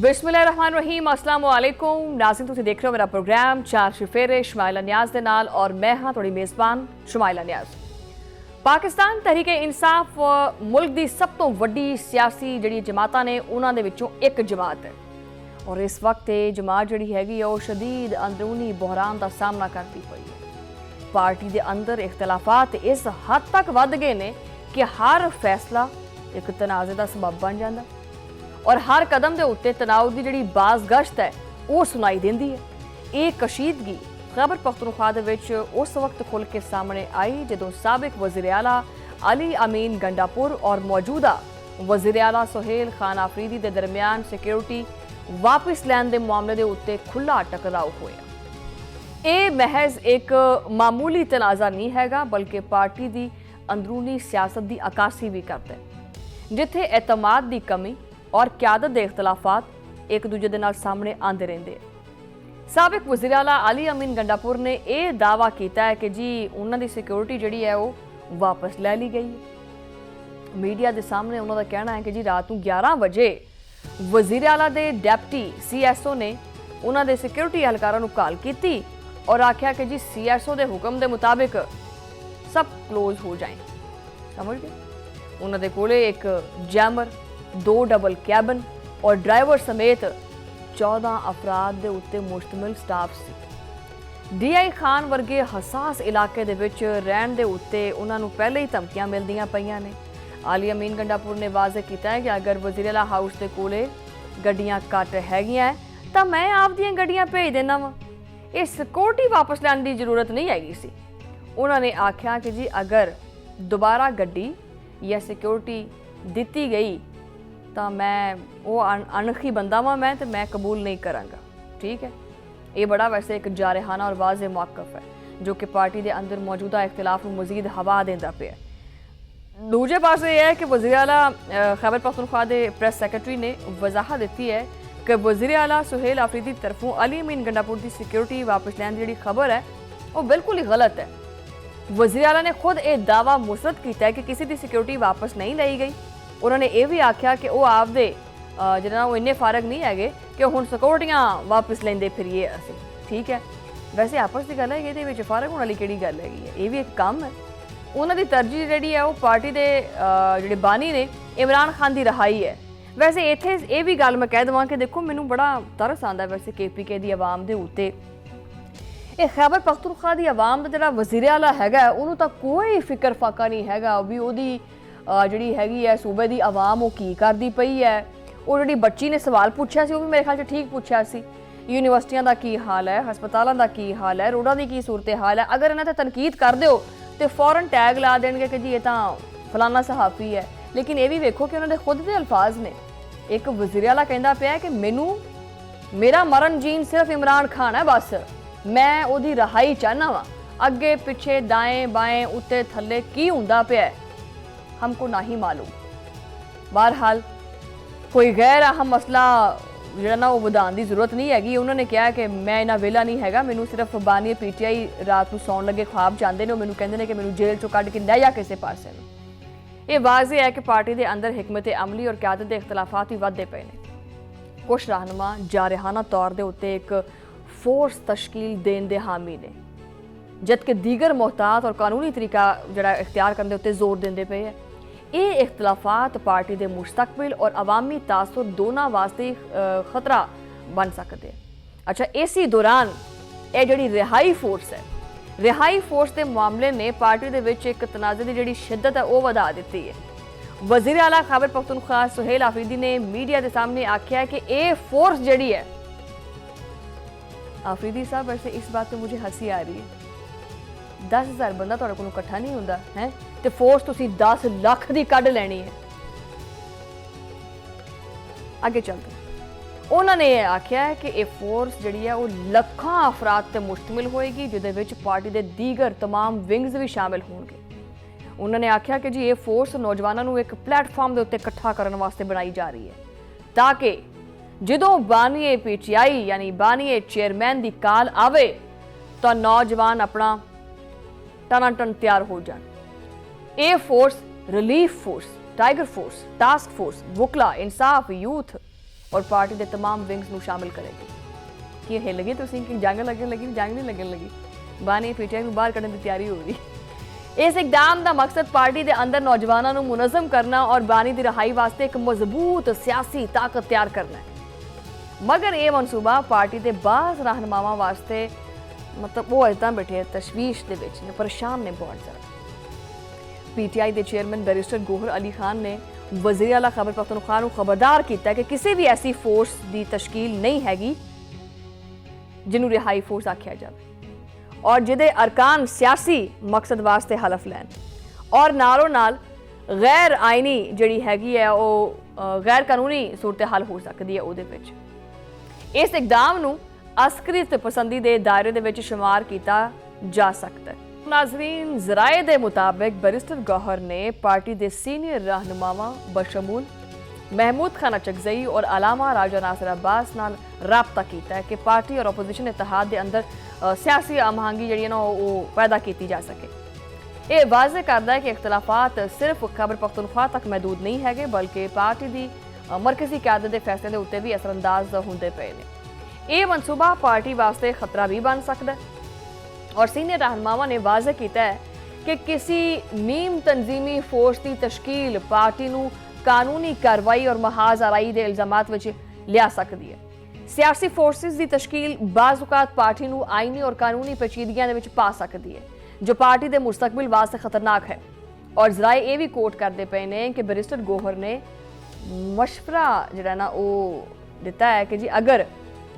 बिस्मिल्लाहिर्रहमानिर्रहीम, अस्सलाम वालेकुम नाज़रीन, तुसीं देख रहे हो मेरा प्रोग्राम चार शफेरे शमाइला नियाज़ दे नाल और मैं हाँ तुहाडी मेज़बान शमाइला नियाज़। पाकिस्तान तहरीके इंसाफ मुल्क दी सब तो वड्डी सियासी जिहड़ी जमातां ने उन्हां दे विचों एक जमात है और इस वक्त ये जमात जिहड़ी हैगी ओह शदीद अंदरूनी बहरान दा सामना करती पई है। पार्टी दे अंदर इख्तलाफात इस हद तक वध गए ने कि हर फैसला एक तनाज़े दा सबब बन जांदा और हर कदम के उत्ते तनाव की जिहड़ी बाज़गश्त है वो सुनाई देंदी है। ये कशीदगी खैबर पख्तूनख्वा दे विच उस वक्त खुल के सामने आई जदों साबिक वज़ीर आला अली अमीन गंडापुर और मौजूदा वज़ीर आला सुहेल खान आफरीदी के दरमियान सिक्योरिटी वापस लैन के मामले के उत्ते खुला टकराव होया। ये महज एक मामूली तनाज़ा नहीं हैगा बल्कि पार्टी की अंदरूनी सियासत की अकासी भी करता है, जिथे एतमाद की कमी और क्यादत के इख्तलाफात एक दूजे के नाल सामने आते रहते। साबिक वज़ीर आला अली अमीन गंडापुर ने यह दावा किया है कि जी उन्होंने सिक्योरिटी जी है वो वापस ले ली गई है। मीडिया के सामने उन्होंने कहना है कि जी रात को 11 बजे वज़ीर आला के डिप्टी CSO ने उन्होंने सिक्योरिटी एहलकारां नूं कॉल की और आख्या कि जी CSO के हुक्म के मुताबिक सब क्लोज हो जाए। समझ गए? उन्होंने कोले एक जैमर 2 डबल कैबन और ड्राइवर समेत 14 अफराद के उत्ते मुश्तमिल स्टाफ सी। DI खान वर्गे हसास इलाके दे विच रहन दे उत्ते उन्हां नूं पहले ही धमकियां मिलदियां पईयां ने। अली अमीन गंडापुर ने वाज़े किया है कि अगर वज़ीराला हाउस के कोले गड्डियां घट हैगियां तां मैं आपदियां गड्डियां भेज देना वा, ये सिक्योरिटी वापस लैण दी जरूरत नहीं हैगी सी। उन्होंने आख्या कि जी अगर दोबारा गड्डी या सिक्योरिटी दिती गई तो मैं वो अनखी बंदा वा मैं कबूल नहीं करांगा। ठीक है, ये बड़ा वैसे एक जारहाना और वाज़े मौक़िफ़ है जो कि पार्टी के अंदर मौजूदा इख्तिलाफ में मज़ीद हवा देंदा पे। दूजे पास यह है कि वज़ीर आला खैबर पख्तूनख्वा के प्रेस सैक्रटरी ने वजाहत दी है कि वज़ीर आला सुहेल आफरीदी तरफों अली अमीन गंडापुर की सिक्योरिटी वापस लैन की खबर है वो बिल्कुल ही गलत है। वज़ीर आला ने खुद यह दावा मुस्तरद किया है कि किसी की सिक्योरिटी वापस नहीं लाई गई। उन्होंने ये भी आख्या कि वो आपदे जिन्ना वो इन्ने फारग नहीं है कि हुण सिक्योरिटियां वापस लेंदे फिरिए असीं। ठीक है, वैसे आपस की गल है ये दे फारग होने वाली किहड़ी गल हैगी है, ये भी एक काम है। उन्होंने तरजीह जिहड़ी है वो पार्टी के जिहड़े बानी ने इमरान खान की रहाई है। वैसे इत्थे ये भी गल मैं कह देवां कि देखो मैनूं बड़ा तरस आंदा वैसे KPK की आवाम के उत्ते। ये खैबर पख्तूनख्वा की आवाम का जिहड़ा वज़ीर आला हैगा उन्होंने तो कोई फिक्र फाका नहीं हैगा भी उहदी जिहड़ी हैगी है सूबे की आवाम वो की करदी पई है। वो जिहड़ी बच्ची ने सवाल पूछा सी वो भी मेरे ख्याल ठीक पूछा सी, यूनिवर्सिटियां दा की हाल है, हस्पतालों का की हाल है, रोडों की की सूरत हाल है। अगर इन्हां ते तनकीद कर दो तो फौरन टैग ला देंगे कि जी ये तो फलाना सहाफ़ी है। लेकिन ये भी वेखो कि उन्होंने खुद के अल्फाज ने, एक वज़ीर आला कहता पाया कि मैनू मेरा मरण जीन सिर्फ इमरान खान है, बस मैं उहदी रहाई चाहना वा, अगे पिछे दाएं बाएं उत्ते थले की हुंदा पिया है हमको ना ही मालूम। बहरहाल कोई गैर अहम मसला जिहड़ा ना वो वधाउण की जरूरत नहीं हैगी। उन्होंने कहा कि मैं इन्ना वेला नहीं हैगा, मैनू सिर्फ बानी PTI रात को सौण लगे ख्वाब जाते हैं, मैनू कहते हैं कि मैनू जेल चो कढ़ के लै जा किसी पासे। ये वाज़े है कि पार्टी के अंदर हिकमत अमली और क्यादत के इख्तलाफात भी वधदे पे ने। कुछ रहनुमा जारहाना तौर के उत्ते एक फोर्स तश्कील देने के हामी ने, जबकि दीगर मोहतात और कानूनी तरीका जिहड़ा इख्तियार करने उत्ते जोर देंदे पे है। ये इख्तलाफात पार्टी के मुस्तकबिल और अवामी तासुर दोनों वास्ते खतरा बन सकते हैं। अच्छा, इसी दौरान ये जिहड़ी रिहाई फोर्स है, रिहाई फोर्स के मामले ने पार्टी के विच एक तनाज़े की जिहड़ी शिद्दत है वो वधा दी है। वज़ीर आला खैबर पख्तूनख्वा सुहेल आफरीदी ने मीडिया के सामने आख्या कि ये फोर्स जिहड़ी है, आफरीदी साहब वैसे इस बात पर मुझे हंसी आ रही है, 10,000 बंदा तुहाडे कोलों इकट्ठा नहीं हुंदा है ते फोर्स तुसीं 10 लाख की कढ़ लैनी है। आगे चलते उन्होंने ये आख्या है कि ये फोर्स जिहड़ी है वो लखां अफराद ते मुश्तमिल होएगी जिहदे विच पार्टी के दीगर तमाम विंग्स भी शामिल होंगे। उन्होंने आख्या कि जी ये फोर्स नौजवानों को एक प्लेटफॉर्म के उत्ते इकट्ठा करने वास्ते बनाई जा रही है ताकि जदों बानीए PTI यानी बानीए चेयरमैन की कॉल आवे तो नौजवान अपना टनाटन तैयार हो जाए। ये force relief force, tiger force, task force, वुकला, इंसाफ, यूथ और पार्टी के तमाम विंग्स ਨੂੰ शामिल करेगी। कि हिल गई तुसीं कि जंग लगन लगी, जंग नहीं लगन लगी, बानी पीटीआई ਨੂੰ बाहर ਕੱਢਣ ਦੀ ਤਿਆਰੀ हो रही। इस इकदाम का मकसद पार्टी के अंदर नौजवानों को मुनज़म करना और बानी की रहाई वास्ते एक मजबूत सियासी ताकत तैयार करना है। मगर यह मनसूबा पार्टी के बाज़ रहनुमावां वास्ते मतलब वो अजे तां बैठे तशवीश दे विच ने, परेशान ने बहुत ज़्यादा। पीटीआई के चेयरमैन बैरिस्टर गोहर अली खान ने वज़ीर आला खैबर पख्तूनख्वा को खबरदार किया कि किसी भी ऐसी फोर्स की तश्कील नहीं हैगी जिन्होंने रिहाई फोर्स आख्या जाए और जिदे अरकान सियासी मकसद वास्ते हलफ लैन और नालों नाल गैर आइनी जिहड़ी हैगी है वो गैर कानूनी सूरत हाल हो सकती है। उहदे विच इस इकदाम नूं अस्करित पसंदी दे दायरे दे विच शुमार किया जा सकता है। नाज़रीन, ज़राए दे मुताबिक बैरिस्टर गौहर ने पार्टी के सीनियर रहनुमावां बशमूल महमूद खान अचकजई और अलामा राजा नासिर अब्बास नाल राबता किया है कि पार्टी और अपोजिशन इतिहाद के अंदर सियासी आहंगी जी ना वो पैदा की जा सके। ये वाज़े करता है कि इख्तलाफात सिर्फ खैबर पख्तूनख्वा तक महदूद नहीं है बल्कि पार्टी की मरकजी क्यादत के फैसले के उत्ते भी असरअंदाज होंदे पे ने। यह मनसूबा पार्टी वास्ते खतरा भी बन सकता है और सीनियर रहनुमावां ने वाज़े किया है कि किसी नीम तंजीमी फोर्स की तश्कील पार्टी नूं कानूनी कार्रवाई और महाज आराई के इल्जामात विच लिया सकती है। सियासी फोर्सिस की तश्कील बाज़ पार्टी नूं आईनी और कानूनी पेचीदगियां दे विच पा सकती है जो पार्टी के मुस्तकबिल वास्ते खतरनाक है। और ज़राए ये भी कोट करते पे ने कि बैरिस्टर गोहर ने मशवरा जिहड़ा ना वो दिता है कि जी अगर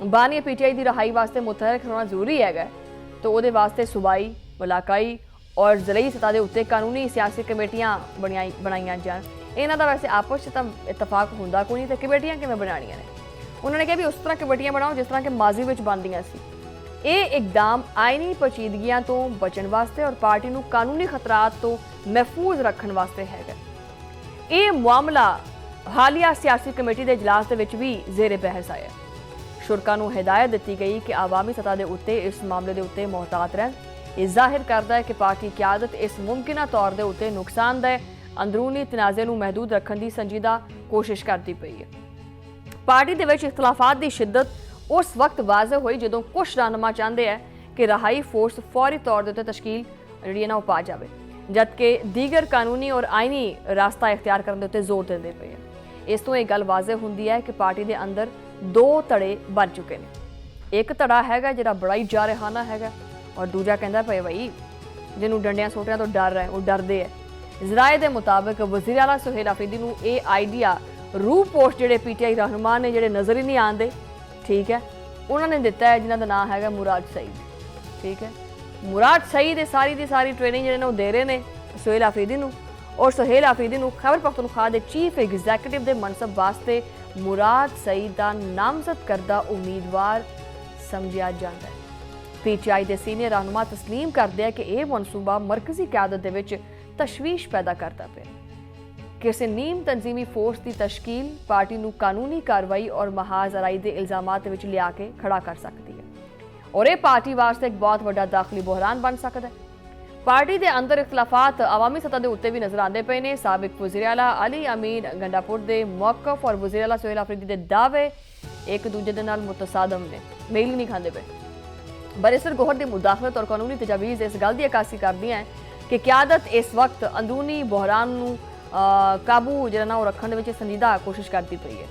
बानी पीटीआई की रहाई वास्ते मुतहरक होना जरूरी है तो वो वास्ते सूबाई, इलाकाई और ज़िलई सतह के उत्ते कानूनी सियासी कमेटियां बनाई जान। इन्हां दा वैसे आपस च इतफाक होंदा कोई नहीं, तो कमेटियां किवें बनाणियां ने। उन्होंने कहा भी उस तरह कमेटियां बनाओ जिस तरह के माजी में बनदियां सी। ये इकदाम आईनी पेचीदगियां तो बचन वास्ते और पार्टी नूं कानूनी खतरात तो महफूज रखने वास्ते है। ये मामला हालिया सियासी कमेटी के इजलास के विच भी जेरे बहस आया। शुरका नूं हिदायत दी गई कि आवामी सतह के उत्ते इस मामले के उत्ते मोहतात रहन। यह जाहिर करता है कि पार्टी क्यादत इस मुमकिना तौर के उत्ते नुकसानदेह अंदरूनी तनाज़े नूं महदूद रखने की संजीदा कोशिश करती पई है। पार्टी के विच इख्तलाफात की शिद्दत उस वक्त वाज़े हुई जदों कुछ रहनुमा चाहते हैं कि रहाई फोर्स फौरी तौर पर तश्कील जी ना पा जाए, जबकि दीगर कानूनी और आईनी रास्ता इख्तियार करने के उत्ते जोर देते पे है। इस तो यह गल वाज़े हुंदी है कि पार्टी के अंदर दो धड़े बन चुके हैं। एक धड़ा है जिहड़ा बड़ा ही जारहाना है और दूजा कहता पे बई जिन्हों डंडियां सोटियां तो डर है वो डरते है। ज़राए के मुताबिक वज़ीर आला सुहेल अफरीदी नूं ये आइडिया रूह पोस्ट जिहड़े पीटीआई रहनुमा ने जिहड़े नज़र ही नहीं आते, ठीक है, उन्होंने दिता है जिन्हों का नाम है मुराद सईद। ठीक है, मुराद सईद सारी की सारी ट्रेनिंग जिहड़े दे रहे हैं सुहेल अफरीदी नूं और सुहेल अफरीदी नूं खैबर पख्तूनख्वा के चीफ एग्जैक्टिव के मनसब वास्ते मुराद सईद का नामजद करदा उम्मीदवार समझा जाता है। पीटीआई के सीनियर रहनुमा तस्लीम करते हैं कि यह मनसूबा मरकजी क्यादत दे विच तशवीश पैदा करता पे। किसी नीम तंजीमी फोर्स की तश्कील पार्टी नूं कानूनी कार्रवाई और महाज आराई के इल्जामात विच लिया के खड़ा कर सकती है और यह पार्टी वास्ते एक बहुत बड़ा दाखिली बहरान बन सकता है। पार्टी के अंदर इख्तलाफात अवामी सतह के उत्ते भी नजर आते पे ने। साबिक वज़ीर आला अली अमीन गंडापुर के मौकफ और वज़ीर आला सुहेल अफरीदी के दावे एक दूजे के नाल मुतसादम ने, मेल ही नहीं खाते पे। बैरिस्टर गोहर की मुदाखलत और कानूनी तजावीज़ इस गल की अक्कासी करदी हैं कि क्यादत इस वक्त अंदरूनी बहरान नूं काबू जिहड़ा ना रखने में संजीदा कोशिश करती पई है।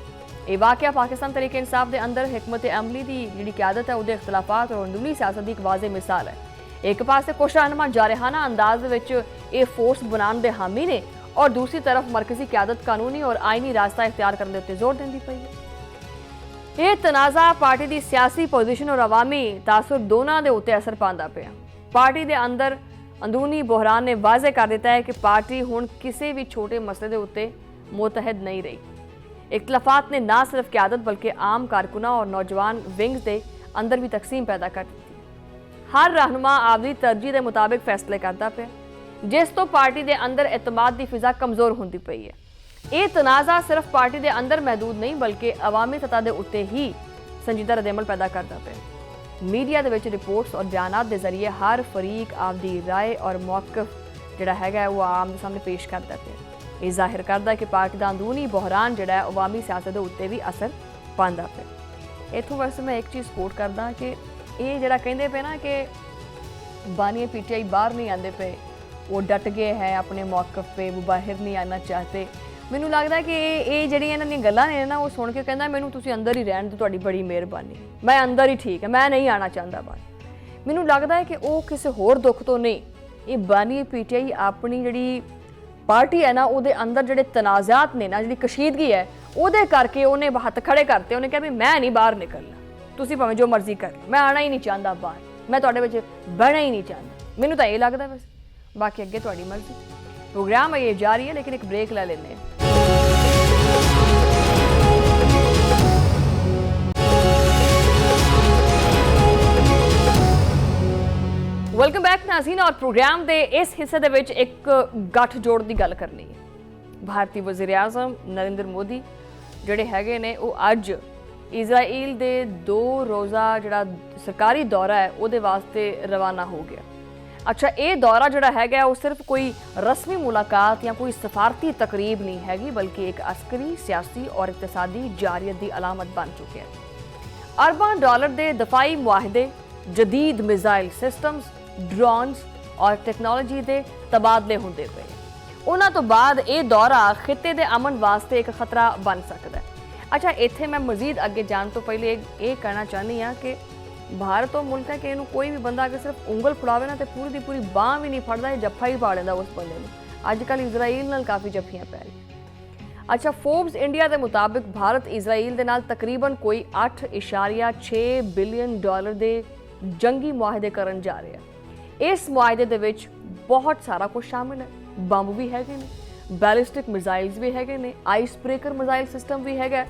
ये वाक़या पाकिस्तान तरीके इंसाफ के अंदर हिकमत अमली की जी क्यादत है उसके इख्तलाफात और अंदरूनी सियासत की एक वाज़े मिसाल है। एक पासे कुछ रहनुमा जारहाना अंदाज ये फोर्स बनाने के हामी ने और दूसरी तरफ मरकजी क्यादत कानूनी और आईनी रास्ता इख्तियार करने उत्ते जोर देती पई है। यह तनाज़ा पार्टी की सियासी पोजीशन और अवामी तासुर दोनों के उत्ते असर पांदा पिया। पार्टी के अंदर अंदरूनी बहरान ने वाज़े कर दिता है कि पार्टी हुण किसी भी छोटे मसले के उत्ते मुतहद नहीं रही। इख्तलाफात ने ना सिर्फ क्यादत बल्कि आम कारकुना और नौजवान विंग्स के अंदर भी तकसीम पैदा कर दी। हर रहनुमा आपकी तरजीह के मुताबिक फैसले करता पे, जिस तो पार्टी के अंदर एतमाद की फिजा कमज़ोर होती पई है। ये तनाज़ा सिर्फ पार्टी के अंदर महदूद नहीं बल्कि अवामी सतह के उत्ते ही संजीदा रद्दअमल पैदा करता पे। मीडिया के रिपोर्ट्स और बयानात के जरिए हर फरीक आपकी राय और मौकफ जोड़ा है वो आम सामने पेश करता पे। ये जाहिर करता है कि पार्टी का अंदरूनी बहरान जोड़ा है अवामी सियासत के उत्ते भी असर पांदा पे। इत्थों वैसे मैं एक चीज़ कोट करदा कि ये जिहड़ा कहिंदे पे ना कि बानी पीटीआई बाहर नहीं आते पे, वो डट गए हैं अपने मौकफ पे, वो बाहर नहीं आना चाहते। मैनूं लगदा कि ये जिहड़ियां इन्हां दियां गल्लां ने ना, वो सुन के कहंदा मैनूं तुसीं अंदर ही रहण दो, तुहाडी बड़ी मेहरबानी, मैं अंदर ही ठीक है, मैं नहीं आना चाहता बाहर। मैनूं लगदा है कि वो किसी होर दुख तो नहीं, ये बानी पीटीआई अपनी जिहड़ी पार्टी है ना, उहदे अंदर जिहड़े तनाज़ात ने ना, जिहड़ी कशीदगी है, उहदे करके उहने हत्थ खड़े करते। उहने कहा भी मैं नहीं बाहर निकलना, तुसीं भावें जो मर्जी कर लो, मैं आना ही नहीं चाहता बाहर, मैं तुहाडे विच बहना ही नहीं चाहता। मैनूं तां ये लगदा, वैसे बाकी अगे तुहाडी मर्जी। प्रोग्राम ये जारी है, लेकिन एक ब्रेक ले लेने। वेलकम बैक नाज़रीन, और प्रोग्राम के इस हिस्से दे विच एक गठजोड़ की गल करनी है। भारतीय वज़ीर आज़म नरेंद्र मोदी जिहड़े हैगे ने, वो अज इजराइल के 2 रोज़ा जिहड़ा सरकारी दौरा है उहदे वास्ते रवाना हो गया। अच्छा, ये दौरा जिहड़ा हैगा वो सिर्फ कोई रस्मी मुलाकात या कोई सफारती तकरीब नहीं हैगी, बल्कि एक अस्करी, सियासी और इकतसादी जारियत की अलामत बन चुकी है। अरबां डॉलर के दफाई मुआहदे, जदीद मिसाइल सिस्टम्स, ड्रोन्स और टैक्नोलॉजी के तबादले होंदे पे। उन्हां तो बाद ये दौरा खिते के अमन वास्ते एक खतरा बन सकता है। अच्छा, इत्थे मैं मजीद अगे जाने तो पहले ये कहना चाहनी हाँ कि भारत वो मुल्क है कि इनू कोई भी बंदा अगर सिर्फ उंगल फड़ावे ना, तो पूरी की पूरी बांह भी नहीं फड़दा, जफ्फा ही पा लेंदा उस बंदे नूं। अजकल इजराइल नाल काफ़ी जफ्फियां पै रही। अच्छा, फोर्ब्स इंडिया के मुताबिक भारत इजराइल के नाल तकरीबन कोई 8.6 बिलियन डॉलर के जंगी मुआहदे करन जा रहे हैं। इस मुआहदे दे विच बहुत सारा कुछ शामिल है। बंब भी हैगे ने, बैलिस्टिक मिसाइल्स भी हैगे ने, आइस ब्रेकर मिसाइल सिस्टम भी हैगा,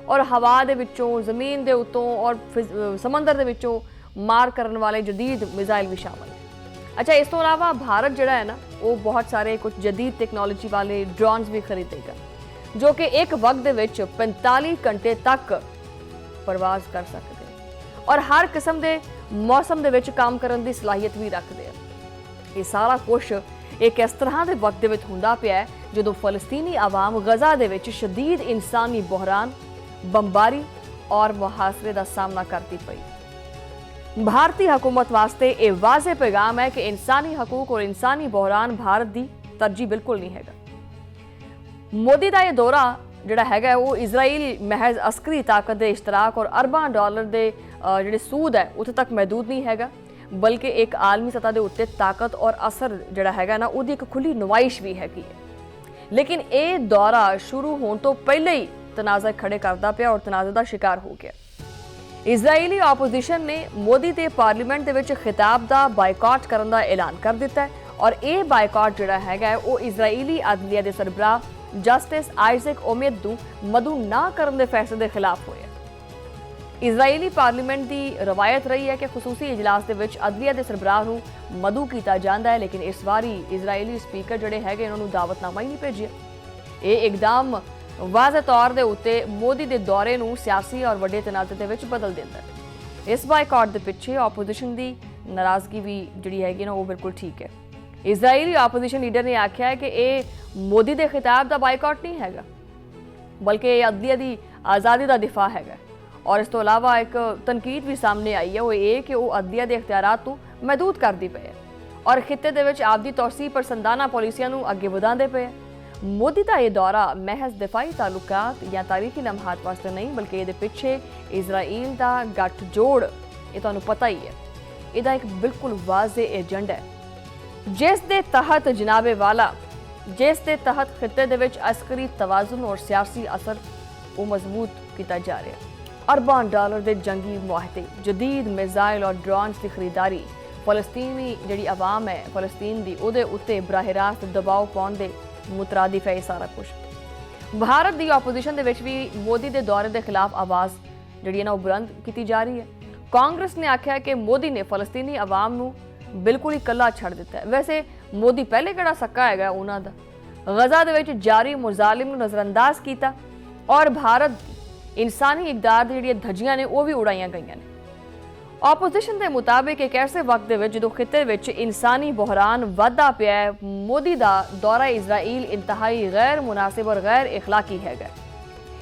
और हवा दे विचों, जमीन दे उत्तों और समंदर दे विचों मार करने वाले जदीद मिसाइल भी शामिल है। अच्छा, इस तो अलावा भारत जिहड़ा है ना, वो बहुत सारे कुछ जदीद टेक्नोलॉजी वाले ड्रोन्स भी खरीदेगा, जो कि एक वक्त दे विच 45 घंटे तक परवाज कर सकते हैं और हर किस्म के मौसम दे विच काम करने की सलाहियत भी रखते हैं। ये सारा कुछ एक इस तरह के वक्त दे विच हुंदा पिया है जदों फलस्तीनी आवाम गजा दे विच शदीद इंसानी बहरान, बमबारी और मुहासरे का सामना करती पई। भारतीय हुकूमत वास्ते ये वाज़े पैगाम है कि इंसानी हकूक और इंसानी बहरान भारत की तरजीह बिल्कुल नहीं हैगा। मोदी का यह दौरा जिहड़ा हैगा वो इजराइल महज अस्करी ताकत के इश्तराक और अरबां डॉलर के जिहड़े सूद है उत्थे तक महदूद नहीं हैगा, बल्कि एक आलमी सतह के उत्ते ताकत और असर जिहड़ा हैगा ना, उहदी एक खुली नुमाइश भी हैगी है। लेकिन ये दौरा शुरू होने तो पहले ही तनाज़ा खड़े करता पिया और तनाज़े का शिकार हो गया। इजराइली ऑपोजिशन ने मोदी के पार्लीमेंट के खिताब का बायकॉट करने का ऐलान कर दिता है, और ये बायकॉट जिहड़ा हैगा वो इजराइली अदलिया के सरबराह जस्टिस आइजैक ओमेद नूं मदू ना करने के फैसले के खिलाफ होया। इजराइली पार्लीमेंट की रवायत रही है कि खसूसी इजलास के विच अदलिया के सरबराह नूं मदू किया जाता है, लेकिन इस बारी इजराइली स्पीकर जिहड़े हैगे उन्होंने दावतनामा ही नहीं भेजिया। ये एकदम वाज़े तौर के उत्ते मोदी के दौरे नूं सियासी और वड्डे तनाज़े दे विच बदल दिंदा है। इस बायकॉट के पिछे ऑपोजिशन की नाराज़गी भी जिहड़ी हैगी ना, वो बिल्कुल ठीक है। इजराइली ऑपोजिशन लीडर ने आख्या है कि ये मोदी के खिताब का बायकॉट नहीं हैगा, बल्कि ये अदलिया की आज़ादी का दिफा हैगा। और इस तो अलावा एक तनकीद भी सामने आई है, वो ये कि वो अदलिया के इख्तियारात को महदूद करती पे है और खिते दे विच आपदी तौसीह पसंदाना पॉलिसियां नूं अगे वधांदे पे है। मोदी का यह दौरा महज दिफाई ताल्लुकात या तारीखी लम्हात वास्ते नहीं, बल्कि ये पिछे इजराइल का गठजोड़, ये तुहानूं पता ही है, इसदा एक बिल्कुल वाज़े एजेंडा है जिस दे तहत जनाबे वाला, जिस दे तहत खिते दे विच अस्करी तवाजुन और सियासी असर वो मजबूत किया जा रहा है। अरबां डॉलर के जंगी मुआहदे, जदीद मिसाइल और ड्रोन्स की खरीदारी, फलस्तीनी जिहड़ी आवाम है फलस्तीन की, उहदे उत्ते बराह रास्त दबाव पाउण दे मुतरादिफ है। सारा कुछ भारत की ऑपोजिशन के भी मोदी के दौरे के खिलाफ आवाज़ जिहड़ी ना बुलंद की जा रही है। कांग्रेस ने आख्या कि मोदी ने फलस्तीनी आवाम नूं बिल्कुल ही कला छड़ दिता है। वैसे मोदी पहले किहड़ा सक्का हैगा उन्हां दा, गजा दे विच जारी मुजालिम नूं नज़रअंदाज किया और भारत इंसानी इकदार दी जिहड़ियां धज्जियां ने वो भी उड़ाईयां गईयां ने। ऑपोजिशन के मुताबिक एक ऐसे वक्त जो खिते विच इंसानी बहरान वधदा पिया है, मोदी का दौरा इजराइल इंतहाई गैर मुनासिब और गैर इखलाकी हैगा।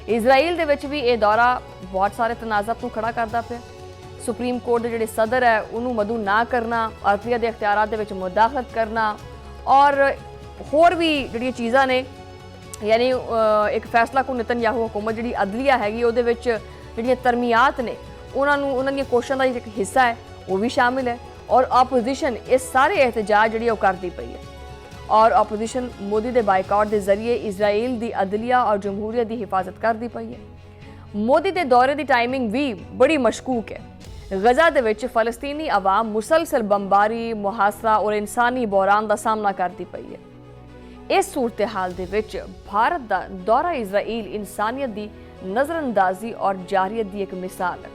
ਇਜ਼ਰਾਈਲ ਦੇ ਵਿੱਚ ਵੀ ਇਹ ਦੌਰਾ ਬਹੁਤ ਸਾਰੇ ਤਨਾਜ਼ਾਤ ਨੂੰ ਖੜਾ ਕਰਦਾ ਪਿਆ। ਸੁਪਰੀਮ ਕੋਰਟ ਦੇ ਜਿਹੜੇ ਸਦਰ ਹੈ ਉਹਨੂੰ ਮਦੂ ਨਾ ਕਰਨਾ, ਅਰਜ਼ੀਆਂ ਦੇ ਇਖਤਿਆਰਾਂ ਦੇ ਵਿੱਚ ਮੁਦਾਖਲਤ ਕਰਨਾ ਔਰ ਹੋਰ ਵੀ ਜਿਹੜੀਆਂ ਚੀਜ਼ਾਂ ਨੇ, ਯਾਨੀ ਇੱਕ ਫੈਸਲਾ ਕੋ ਨਤਨਯਾਹੂ ਹਕੂਮਤ ਜਿਹੜੀ ਅਦਲੀਆ ਹੈਗੀ ਉਹਦੇ ਵਿੱਚ ਜਿਹੜੀਆਂ ਤਰਮੀਆਤ ਨੇ ਉਹਨਾਂ ਦੀਆਂ ਕੋਸ਼ਿਸ਼ਾਂ ਦਾ ਇੱਕ ਹਿੱਸਾ ਹੈ, ਉਹ ਵੀ ਸ਼ਾਮਿਲ ਹੈ। ਔਰ ਆਪੋਜੀਸ਼ਨ ਇਹ ਸਾਰੇ ਇਹਤਜਾਜ ਜਿਹੜੀ ਉਹ ਕਰਦੀ ਪਈ ਹੈ ਔਰ ਆਪੋਜੀਸ਼ਨ ਮੋਦੀ ਦੇ ਬਾਈਕਾਟ ਦੇ ਜ਼ਰੀਏ ਇਜ਼ਰਾਈਲ ਦੀ ਅਦਲੀਆ ਔਰ ਜਮਹੂਰੀਅਤ ਦੀ ਹਿਫਾਜ਼ਤ ਕਰਦੀ ਪਈ ਹੈ। ਮੋਦੀ ਦੇ ਦੌਰੇ ਦੀ ਟਾਈਮਿੰਗ ਵੀ ਬੜੀ ਮਸ਼ਕੂਕ ਹੈ। ਗਜ਼ਾ ਦੇ ਵਿੱਚ ਫਲਸਤੀਨੀ ਆਵਾਮ ਮੁਸਲਸਲ ਬੰਬਾਰੀ, ਮੁਹਾਸਰਾ ਔਰ ਇਨਸਾਨੀ ਬੁਹਰਾਨ ਦਾ ਸਾਹਮਣਾ ਕਰਦੀ ਪਈ ਹੈ। ਇਸ ਸੂਰਤ-ਹਾਲ ਦੇ ਵਿੱਚ ਭਾਰਤ ਦਾ ਦੌਰਾ ਇਜ਼ਰਾਈਲ ਇਨਸਾਨੀਅਤ ਦੀ ਨਜ਼ਰਅੰਦਾਜ਼ੀ ਔਰ ਜਾਰੀਅਤ ਦੀ ਇੱਕ ਮਿਸਾਲ ਹੈ।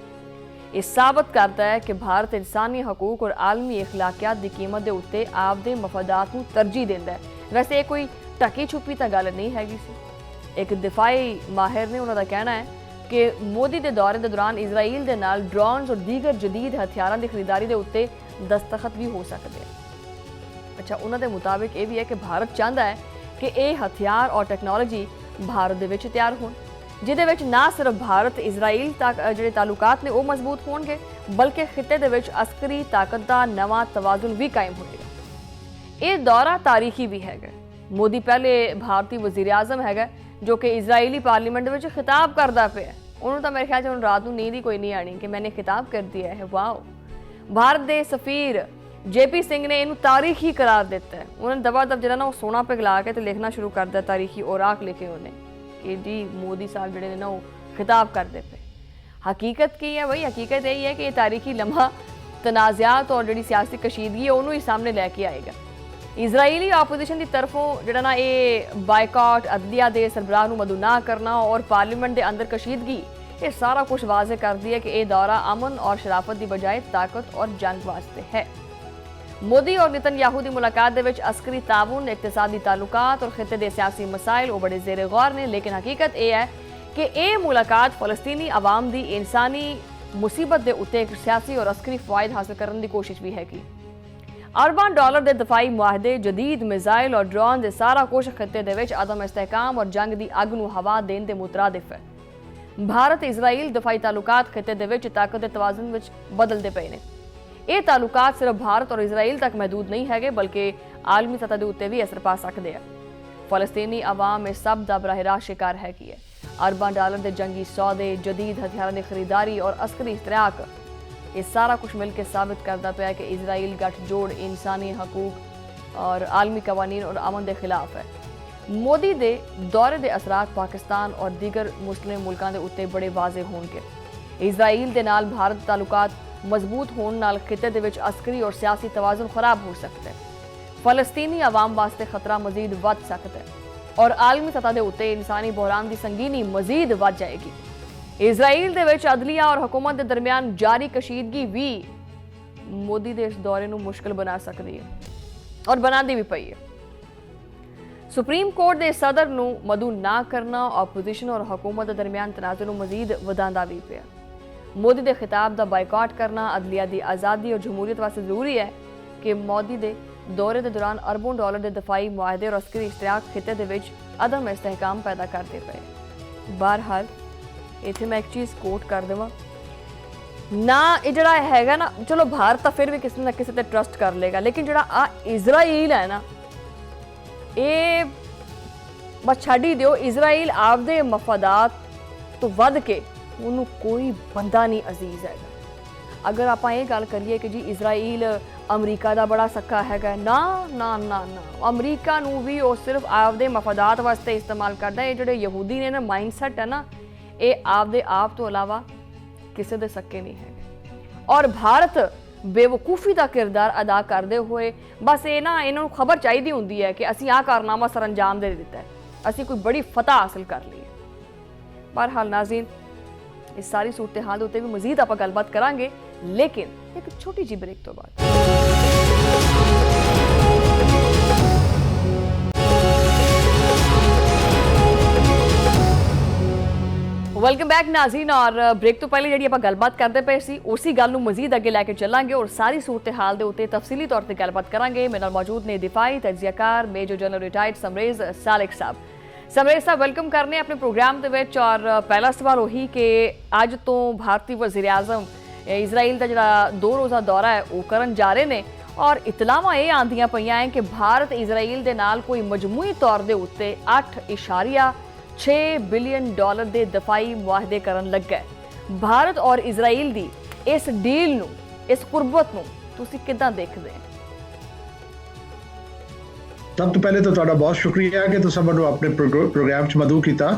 ਇਹ ਸਾਬਤ ਕਰਦਾ ਹੈ ਕਿ ਭਾਰਤ ਇਨਸਾਨੀ ਹਕੂਕ ਔਰ ਆਲਮੀ ਅਖਲਾਕਿਆਤ ਦੀ ਕੀਮਤ ਦੇ ਉੱਤੇ ਆਪਦੇ ਮਫਾਦਾਤ ਨੂੰ ਤਰਜੀਹ ਦਿੰਦਾ ਹੈ। ਵੈਸੇ ਇਹ ਕੋਈ ਢਕੀ ਛੁਪੀ ਤਾਂ ਗੱਲ ਨਹੀਂ ਹੈਗੀ ਸੀ। ਇੱਕ ਦਿਫਾਈ ਮਾਹਿਰ ਨੇ ਉਹਨਾਂ ਦਾ ਕਹਿਣਾ ਹੈ ਕਿ ਮੋਦੀ ਦੇ ਦੌਰੇ ਦੇ ਦੌਰਾਨ ਇਜ਼ਰਾਈਲ ਦੇ ਨਾਲ ਡਰੋਨਸ ਔਰ ਦੀਗਰ ਜਦੀਦ ਹਥਿਆਰਾਂ ਦੀ ਖਰੀਦਾਰੀ ਦੇ ਉੱਤੇ ਦਸਤਖਤ ਵੀ ਹੋ ਸਕਦੇ ਹਨ। ਅੱਛਾ, ਉਹਨਾਂ ਦੇ ਮੁਤਾਬਿਕ ਇਹ ਵੀ ਹੈ ਕਿ ਭਾਰਤ ਚਾਹੁੰਦਾ ਹੈ ਕਿ ਇਹ ਹਥਿਆਰ ਔਰ ਟੈਕਨੋਲੋਜੀ ਭਾਰਤ ਦੇ ਵਿੱਚ ਤਿਆਰ ਹੋਣ, ਜਿਹਦੇ ਵਿੱਚ ਨਾ ਸਿਰਫ ਭਾਰਤ ਇਜ਼ਰਾਈਲ ਤੱਕ ਜਿਹੜੇ ਤਾਲੁਕਾਤ ਨੇ ਉਹ ਮਜ਼ਬੂਤ ਹੋਣਗੇ, ਬਲਕਿ ਖਿੱਤੇ ਦੇ ਵਿੱਚ ਅਸਕਰੀ ਤਾਕਤ ਦਾ ਨਵਾਂ ਤਵਾਜ਼ੁਨ ਵੀ ਕਾਇਮ ਹੋਏਗਾ। ਇਹ ਦੌਰਾ ਤਾਰੀਖੀ ਵੀ ਹੈਗਾ। ਮੋਦੀ ਪਹਿਲੇ ਭਾਰਤੀ ਵਜ਼ੀਰ ਆਜ਼ਮ ਹੈਗਾ ਜੋ ਕਿ ਇਜ਼ਰਾਈਲੀ ਪਾਰਲੀਮੈਂਟ ਦੇ ਵਿੱਚ ਖਿਤਾਬ ਕਰਦਾ ਪਿਆ। ਉਹਨੂੰ ਤਾਂ ਮੇਰੇ ਖਿਆਲ 'ਚ ਹੁਣ ਰਾਤ ਨੂੰ ਨੀਂਦ ਹੀ ਕੋਈ ਨਹੀਂ ਆਣੀ ਕਿ ਮੈਨੇ ਖਿਤਾਬ ਕਰ ਦਿਆ ਹੈ। ਵਾਓ, ਭਾਰਤ ਦੇ ਸਫੀਰ JP ਸਿੰਘ ਨੇ ਇਹਨੂੰ ਤਾਰੀਖੀ ਕਰਾਰ ਦਿੱਤਾ ਹੈ। ਉਹਨਾਂ ਨੇ ਦਬਾ-ਦਬ ਜਿਹੜਾ ਨਾ ਉਹ ਸੋਨਾ ਪਿਘਲਾ ਕੇ ਤੇ ਲਿਖਣਾ ਸ਼ੁਰੂ ਕਰ ਦਿੱਤਾ, ਤਾਰੀਖੀ ਔਰਾਕ ਲਿਖੇ ਉਹਨੇ ਕਿ ਜੀ ਮੋਦੀ ਸਾਹਿਬ ਜਿਹੜੇ ਨੇ ਨਾ ਉਹ ਖਿਤਾਬ ਕਰਦੇ ਪਏ। ਹਕੀਕਤ ਕੀ ਹੈ ਬਈ? ਹਕੀਕਤ ਇਹ ਹੈ ਕਿ ਇਹ ਤਾਰੀਖੀ ਲਮਹਾ ਤਨਾਜ਼ਾਤ ਔਰ ਜਿਹੜੀ ਸਿਆਸੀ ਕਸ਼ੀਦਗੀ ਹੈ ਉਹਨੂੰ ਹੀ ਸਾਹਮਣੇ ਲੈ ਕੇ ਆਏਗਾ। ਇਜ਼ਰਾਈਲੀ ਆਪੋਜੀਸ਼ਨ ਦੀ ਤਰਫੋਂ ਜਿਹੜਾ ਨਾ ਇਹ ਬਾਈਕਾਟ, ਅਦਲੀਆ ਦੇ ਸਰਬਰਾਹ ਨੂੰ ਮਦੂ ਨਾ ਕਰਨਾ ਔਰ ਪਾਰਲੀਮੈਂਟ ਦੇ ਅੰਦਰ ਕਸ਼ੀਦਗੀ, ਇਹ ਸਾਰਾ ਕੁਝ ਵਾਜ਼ੇ ਕਰਦੀ ਹੈ ਕਿ ਇਹ ਦੌਰਾ ਅਮਨ ਔਰ ਸ਼ਰਾਫਤ ਦੀ ਬਜਾਏ ਤਾਕਤ ਔਰ ਜੰਗ ਵਾਸਤੇ ਹੈ। ਮੋਦੀ ਔਰ ਨਤਨਯਾਹੂ ਦੀ ਮੁਲਾਕਾਤ ਦੇ ਵਿੱਚ ਅਸਕਰੀ ਤਾਉਨ, ਇਕਤਸਾਦੀ ਤਾਲੁਕਾਤ ਔਰ ਖਿੱਤੇ ਦੇ ਸਿਆਸੀ ਮਸਾਇਲ ਉਹ ਬੜੇ ਜ਼ੇਰੇ ਗੌਰ ਨੇ। ਲੇਕਿਨ ਹਕੀਕਤ ਇਹ ਹੈ ਕਿ ਇਹ ਮੁਲਾਕਾਤ ਫਲਸਤੀਨੀ ਆਵਾਮ ਦੀ ਇਨਸਾਨੀ ਮੁਸੀਬਤ ਦੇ ਉੱਤੇ ਇੱਕ ਸਿਆਸੀ ਔਰ ਅਸਕਰੀ ਫਾਇਦਾ ਹਾਸਲ ਕਰਨ ਦੀ ਕੋਸ਼ਿਸ਼ ਵੀ ਹੈਗੀ। ਅਰਬਾਂ ਡਾਲਰ ਦੇ ਦਫਾਈ ਮੁਆਹਦੇ, ਜਦੀਦ ਮਿਜ਼ਾਈਲ ਔਰ ਡਰੋਨ ਦੇ ਸਾਰਾ ਕੁਝ ਖਿੱਤੇ ਦੇ ਵਿੱਚ ਅਦਮ ਇਸਤਹਿਕਾਮ ਔਰ ਜੰਗ ਦੀ ਅੱਗ ਨੂੰ ਹਵਾ ਦੇਣ ਦੇ ਮੁਤਰਾਦਿਫ ਹੈ। ਭਾਰਤ ਇਜ਼ਰਾਈਲ ਦਫਾਈ ਤਾਲੁਕਾਤ ਖਿੱਤੇ ਦੇ ਵਿੱਚ ਤਾਕਤ ਦੇ ਤਵਾਜ਼ਨ ਵਿੱਚ ਬਦਲਦੇ ਪਏ ਨੇ। ਇਹ ਤਾਲੁਕਾਤ ਸਿਰਫ ਭਾਰਤ ਔਰ ਇਜ਼ਰਾਈਲ ਤੱਕ ਮਹਦੂਦ ਨਹੀਂ ਹੈਗੇ, ਬਲਕਿ ਆਲਮੀ ਸਤਹ ਦੇ ਉੱਤੇ ਵੀ ਅਸਰ ਪਾ ਸਕਦੇ ਆ। ਫਲਸਤੀਨੀ ਆਵਾਮ ਇਸ ਸਭ ਦਾ ਬਰਾਹ-ਰਾਸਤ ਸ਼ਿਕਾਰ ਹੈਗੀ ਹੈ। ਅਰਬਾਂ ਡਾਲਰ ਦੇ ਜੰਗੀ ਸੌਦੇ, ਜਦੀਦ ਹਥਿਆਰਾਂ ਦੀ ਖਰੀਦਾਰੀ ਔਰ ਅਸਕਰੀ ਇਸ਼ਤਰਾਕ, ਇਹ ਸਾਰਾ ਕੁਝ ਮਿਲ ਕੇ ਸਾਬਿਤ ਕਰਦਾ ਪਿਆ ਕਿ ਇਜ਼ਰਾਈਲ ਗੱਠਜੋੜ ਇਨਸਾਨੀ ਹਕੂਕ ਔਰ ਆਲਮੀ ਕਵਾਨੀਨ ਔਰ ਅਮਨ ਦੇ ਖਿਲਾਫ ਹੈ। ਮੋਦੀ ਦੇ ਦੌਰੇ ਦੇ ਅਸਰਾਤ ਪਾਕਿਸਤਾਨ ਔਰ ਦੀਗਰ ਮੁਸਲਿਮ ਮੁਲਕਾਂ ਦੇ ਉੱਤੇ ਬੜੇ ਵਾਜ਼ੇ ਹੋਣਗੇ। ਇਜ਼ਰਾਈਲ ਦੇ ਨਾਲ ਭਾਰਤ ਤਾਲੁਕਾਤ ਮਜ਼ਬੂਤ ਹੋਣ ਨਾਲ ਖਿੱਤੇ ਦੇ ਵਿੱਚ ਅਸਕਰੀ ਔਰ ਸਿਆਸੀ ਤਵਾਜ਼ੁਨ ਖਰਾਬ ਹੋ ਸਕਦਾ ਹੈ। ਫਲਸਤੀਨੀ ਆਵਾਮ ਵਾਸਤੇ ਖਤਰਾ ਮਜ਼ੀਦ ਵੱਧ ਸਕਦਾ ਹੈ ਔਰ ਆਲਮੀ ਸਤਹ ਦੇ ਉੱਤੇ ਇਨਸਾਨੀ ਬੁਹਰਾਨ ਦੀ ਸੰਗੀਨੀ ਮਜ਼ੀਦ ਵੱਧ ਜਾਏਗੀ। ਇਜ਼ਰਾਈਲ ਦੇ ਵਿੱਚ ਅਦਲੀਆ ਔਰ ਹਕੂਮਤ ਦੇ ਦਰਮਿਆਨ ਜਾਰੀ ਕਸ਼ੀਦਗੀ ਵੀ ਮੋਦੀ ਦੇ ਇਸ ਦੌਰੇ ਨੂੰ ਮੁਸ਼ਕਲ ਬਣਾ ਸਕਦੀ ਹੈ ਔਰ ਬਣਾਉਂਦੀ ਵੀ ਪਈ ਹੈ। ਸੁਪਰੀਮ ਕੋਰਟ ਦੇ ਸਦਰ ਨੂੰ ਮਦੂ ਨਾ ਕਰਨਾ ਆਪੋਜੀਸ਼ਨ ਔਰ ਹਕੂਮਤ ਦੇ ਦਰਮਿਆਨ ਤਨਾਜ਼ੁਰ ਨੂੰ ਮਜ਼ੀਦ ਵਧਾਉਂਦਾ ਵੀ ਪਿਆ। ਮੋਦੀ ਦੇ ਖਿਤਾਬ ਦਾ ਬਾਈਕਾਟ ਕਰਨਾ ਅਦਲੀਆ ਦੀ ਆਜ਼ਾਦੀ ਔਰ ਜਮਹੂਰੀਅਤ ਵਾਸਤੇ ਜ਼ਰੂਰੀ ਹੈ ਕਿ ਮੋਦੀ ਦੇ ਦੌਰੇ ਦੇ ਦੌਰਾਨ ਅਰਬੋਂ ਡਾਲਰ ਦੇ ਦਫਾਈ ਮੁਆਹਦੇ ਔਰ ਅਸਕਰੀ ਇਸ਼ਤਰਾਕ ਖਿੱਤੇ ਦੇ ਵਿੱਚ ਅਦਮ ਇਸਤਹਿਕਾਮ ਪੈਦਾ ਕਰਦੇ ਪਏ। ਬਹਰਹਾਲ ਇੱਥੇ ਮੈਂ ਇੱਕ ਚੀਜ਼ ਕੋਟ ਕਰ ਦੇਵਾਂ ਨਾ, ਇਹ ਜਿਹੜਾ ਹੈਗਾ ਨਾ, ਚਲੋ ਭਾਰਤ ਤਾਂ ਫਿਰ ਵੀ ਕਿਸੇ ਨਾ ਕਿਸੇ ਤੇ ਟਰਸਟ ਕਰ ਲੇਗਾ, ਲੇਕਿਨ ਜਿਹੜਾ ਆ ਇਜ਼ਰਾਈਲ ਹੈ ਨਾ, ਇਹ ਬਸ ਛੱਡ ਹੀ ਦਿਓ। ਇਜ਼ਰਾਈਲ ਆਪਦੇ ਮਫਾਦਾਤ ਤੋਂ ਵੱਧ ਕੇ ਉਹਨੂੰ ਕੋਈ ਬੰਦਾ ਨਹੀਂ ਅਜ਼ੀਜ਼ ਹੈਗਾ। ਅਗਰ ਆਪਾਂ ਇਹ ਗੱਲ ਕਰੀਏ ਕਿ ਜੀ ਇਜ਼ਰਾਈਲ ਅਮਰੀਕਾ ਦਾ ਬੜਾ ਸੱਕਾ ਹੈਗਾ, ਨਾ ਨਾ ਨਾ ਨਾ, ਅਮਰੀਕਾ ਨੂੰ ਵੀ ਉਹ ਸਿਰਫ ਆਪਦੇ ਮਫਾਦਾਤ ਵਾਸਤੇ ਇਸਤੇਮਾਲ ਕਰਦਾ। ਇਹ ਜਿਹੜੇ ਯਹੂਦੀ ਨੇ ਨਾ ਮਾਈਂਡਸੈਟ ਹੈ ਨਾ, ਇਹ ਆਪਦੇ ਆਪ ਤੋਂ ਇਲਾਵਾ ਕਿਸੇ ਦੇ ਸੱਕੇ ਨਹੀਂ ਹੈਗੇ। ਔਰ ਭਾਰਤ ਬੇਵਕੂਫੀ ਦਾ ਕਿਰਦਾਰ ਅਦਾ ਕਰਦੇ ਹੋਏ ਬਸ ਇਹ ਨਾ, ਇਹਨਾਂ ਨੂੰ ਖਬਰ ਚਾਹੀਦੀ ਹੁੰਦੀ ਹੈ ਕਿ ਅਸੀਂ ਆਹ ਕਾਰਨਾਮਾ ਸਰ ਅੰਜਾਮ ਦੇ ਦਿੱਤਾ ਹੈ, ਅਸੀਂ ਕੋਈ ਬੜੀ ਫਤਹ ਹਾਸਲ ਕਰ ਲਈ ਹੈ। ਬਹਰਹਾਲ ਨਾਜ਼ਰੀਨ, ਇਸ ਸਾਰੀ ਸੂਰਤ ਹਾਲ ਦੇ ਉੱਤੇ ਵੀ ਮਜ਼ੀਦ ਆਪਾਂ ਗੱਲਬਾਤ ਕਰਾਂਗੇ, ਲੇਕਿਨ ਇੱਕ ਛੋਟੀ ਜਿਹੀ ਬ੍ਰੇਕ ਤੋਂ ਬਾਅਦ। ਵੈਲਕਮ ਬੈਕ ਨਾਜ਼ਰੀਨ, ਔਰ ਬ੍ਰੇਕ ਤੋਂ ਪਹਿਲੇ ਜਿਹੜੀ ਆਪਾਂ ਗੱਲਬਾਤ ਕਰਦੇ ਪਏ ਸੀ ਉਸੇ ਗੱਲ ਨੂੰ ਮਜ਼ੀਦ ਅੱਗੇ ਲੈ ਕੇ ਚੱਲਾਂਗੇ ਔਰ ਸਾਰੀ ਸੂਰਤ ਹਾਲ ਦੇ ਉੱਤੇ ਤਫਸੀਲੀ ਤੌਰ ਤੇ ਗੱਲਬਾਤ ਕਰਾਂਗੇ। ਮੇਰੇ ਨਾਲ ਮੌਜੂਦ ਨੇ ਦਿਫਾਈ ਤਜਜ਼ੀਆਕਾਰ ਮੇਜਰ ਜਨਰਲ ਰਿਟਾਇਰਡ ਸਮਰੇਜ਼ ਸਾਲਿਕ ਸਾਹਿਬ। ਸਮਰੇਸ਼ ਸਾਹਿਬ ਵੈਲਕਮ ਕਰਨੇ ਆਪਣੇ ਪ੍ਰੋਗਰਾਮ ਦੇ ਵਿੱਚ। ਔਰ ਪਹਿਲਾ ਸਵਾਲ ਉਹੀ ਕਿ ਅੱਜ ਤੋਂ ਭਾਰਤੀ ਵਜ਼ੀਰ ਆਜ਼ਮ ਇਜ਼ਰਾਈਲ ਦਾ ਜਿਹੜਾ 2 ਰੋਜ਼ਾ ਦੌਰਾ ਹੈ ਉਹ ਕਰਨ ਜਾ ਰਹੇ ਨੇ ਔਰ ਇਤਲਾਵਾਂ ਇਹ ਆਉਂਦੀਆਂ ਪਈਆਂ ਹੈ ਕਿ ਭਾਰਤ ਇਜ਼ਰਾਈਲ ਦੇ ਨਾਲ ਕੋਈ ਮਜਮੂਈ ਤੌਰ ਦੇ ਉੱਤੇ 8.6 ਬਿਲੀਅਨ ਡਾਲਰ ਦੇ ਦਫਾਈ ਮੁਆਹਦੇ ਕਰਨ ਲੱਗਾ ਹੈ। ਭਾਰਤ ਔਰ ਇਜ਼ਰਾਈਲ ਦੀ ਇਸ ਡੀਲ ਨੂੰ, ਇਸ ਕੁਰਬਤ ਨੂੰ ਤੁਸੀਂ ਕਿੱਦਾਂ ਦੇਖਦੇ ਹੋ? सब तो पहले तो तुहाडा बहुत शुक्रिया कि तुसीं मैनूं अपने प्रोग्राम च मदऊ कीता।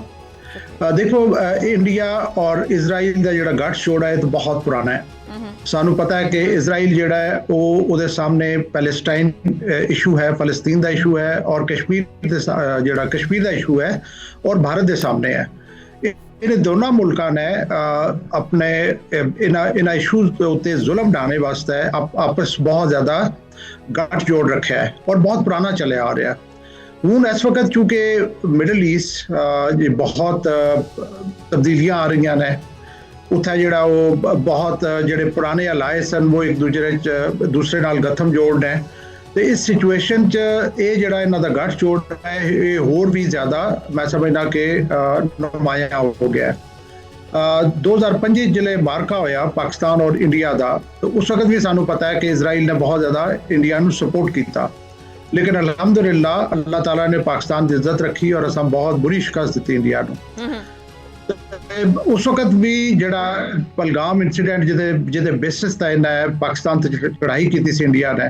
देखो इंडिया और इजराइल का जिहड़ा गठजोड़ है तो बहुत पुराना है। सानू पता है कि इजराइल जिहड़ा है वो उहदे सामने पैलेस्टाइन इशू है, फलस्तीन का इशू है और कश्मीर जिहड़ा कश्मीर का इशू है और भारत के सामने है। इन दोनों मुल्कों ने अपने इन्हां इशूज़ के उत्ते जुल्म ढाने वास्ते आपस बहुत ज़्यादा गठजोड़ रखा है और बहुत पुराना चले आ रहा है। हूँ इस वक्त चूँकि मिडल ईस्ट बहुत तब्दीलियां आ रही ने, उत्थे जिहड़ा वो बहुत जिहड़े पुराने अलाए सन वो एक दूसरे नाल गठम जोड़ ने, तो इस सिचुएशन च ये जिहड़ा इन्हां दा गठजोड़ है ये होर भी ज़्यादा मैं समझना कि नुमाया हो गया है। 2025 जिले मारका होया पाकिस्तान और इंडिया का, तो उस वक्त भी सानू पता है कि इजराइल ने बहुत ज़्यादा इंडिया नू सपोर्ट किया, लेकिन अलहमदुलिल्लाह अल्लाह ताला ने पाकिस्तान की इज्जत रखी और असां बहुत बुरी शिकस्त दी इंडिया नू। उस वक्त भी जिहड़ा पहलगाम इंसीडेंट जिहदे बेसिस ते इन्हें पाकिस्तान ते चढ़ाई की सी इंडिया ने,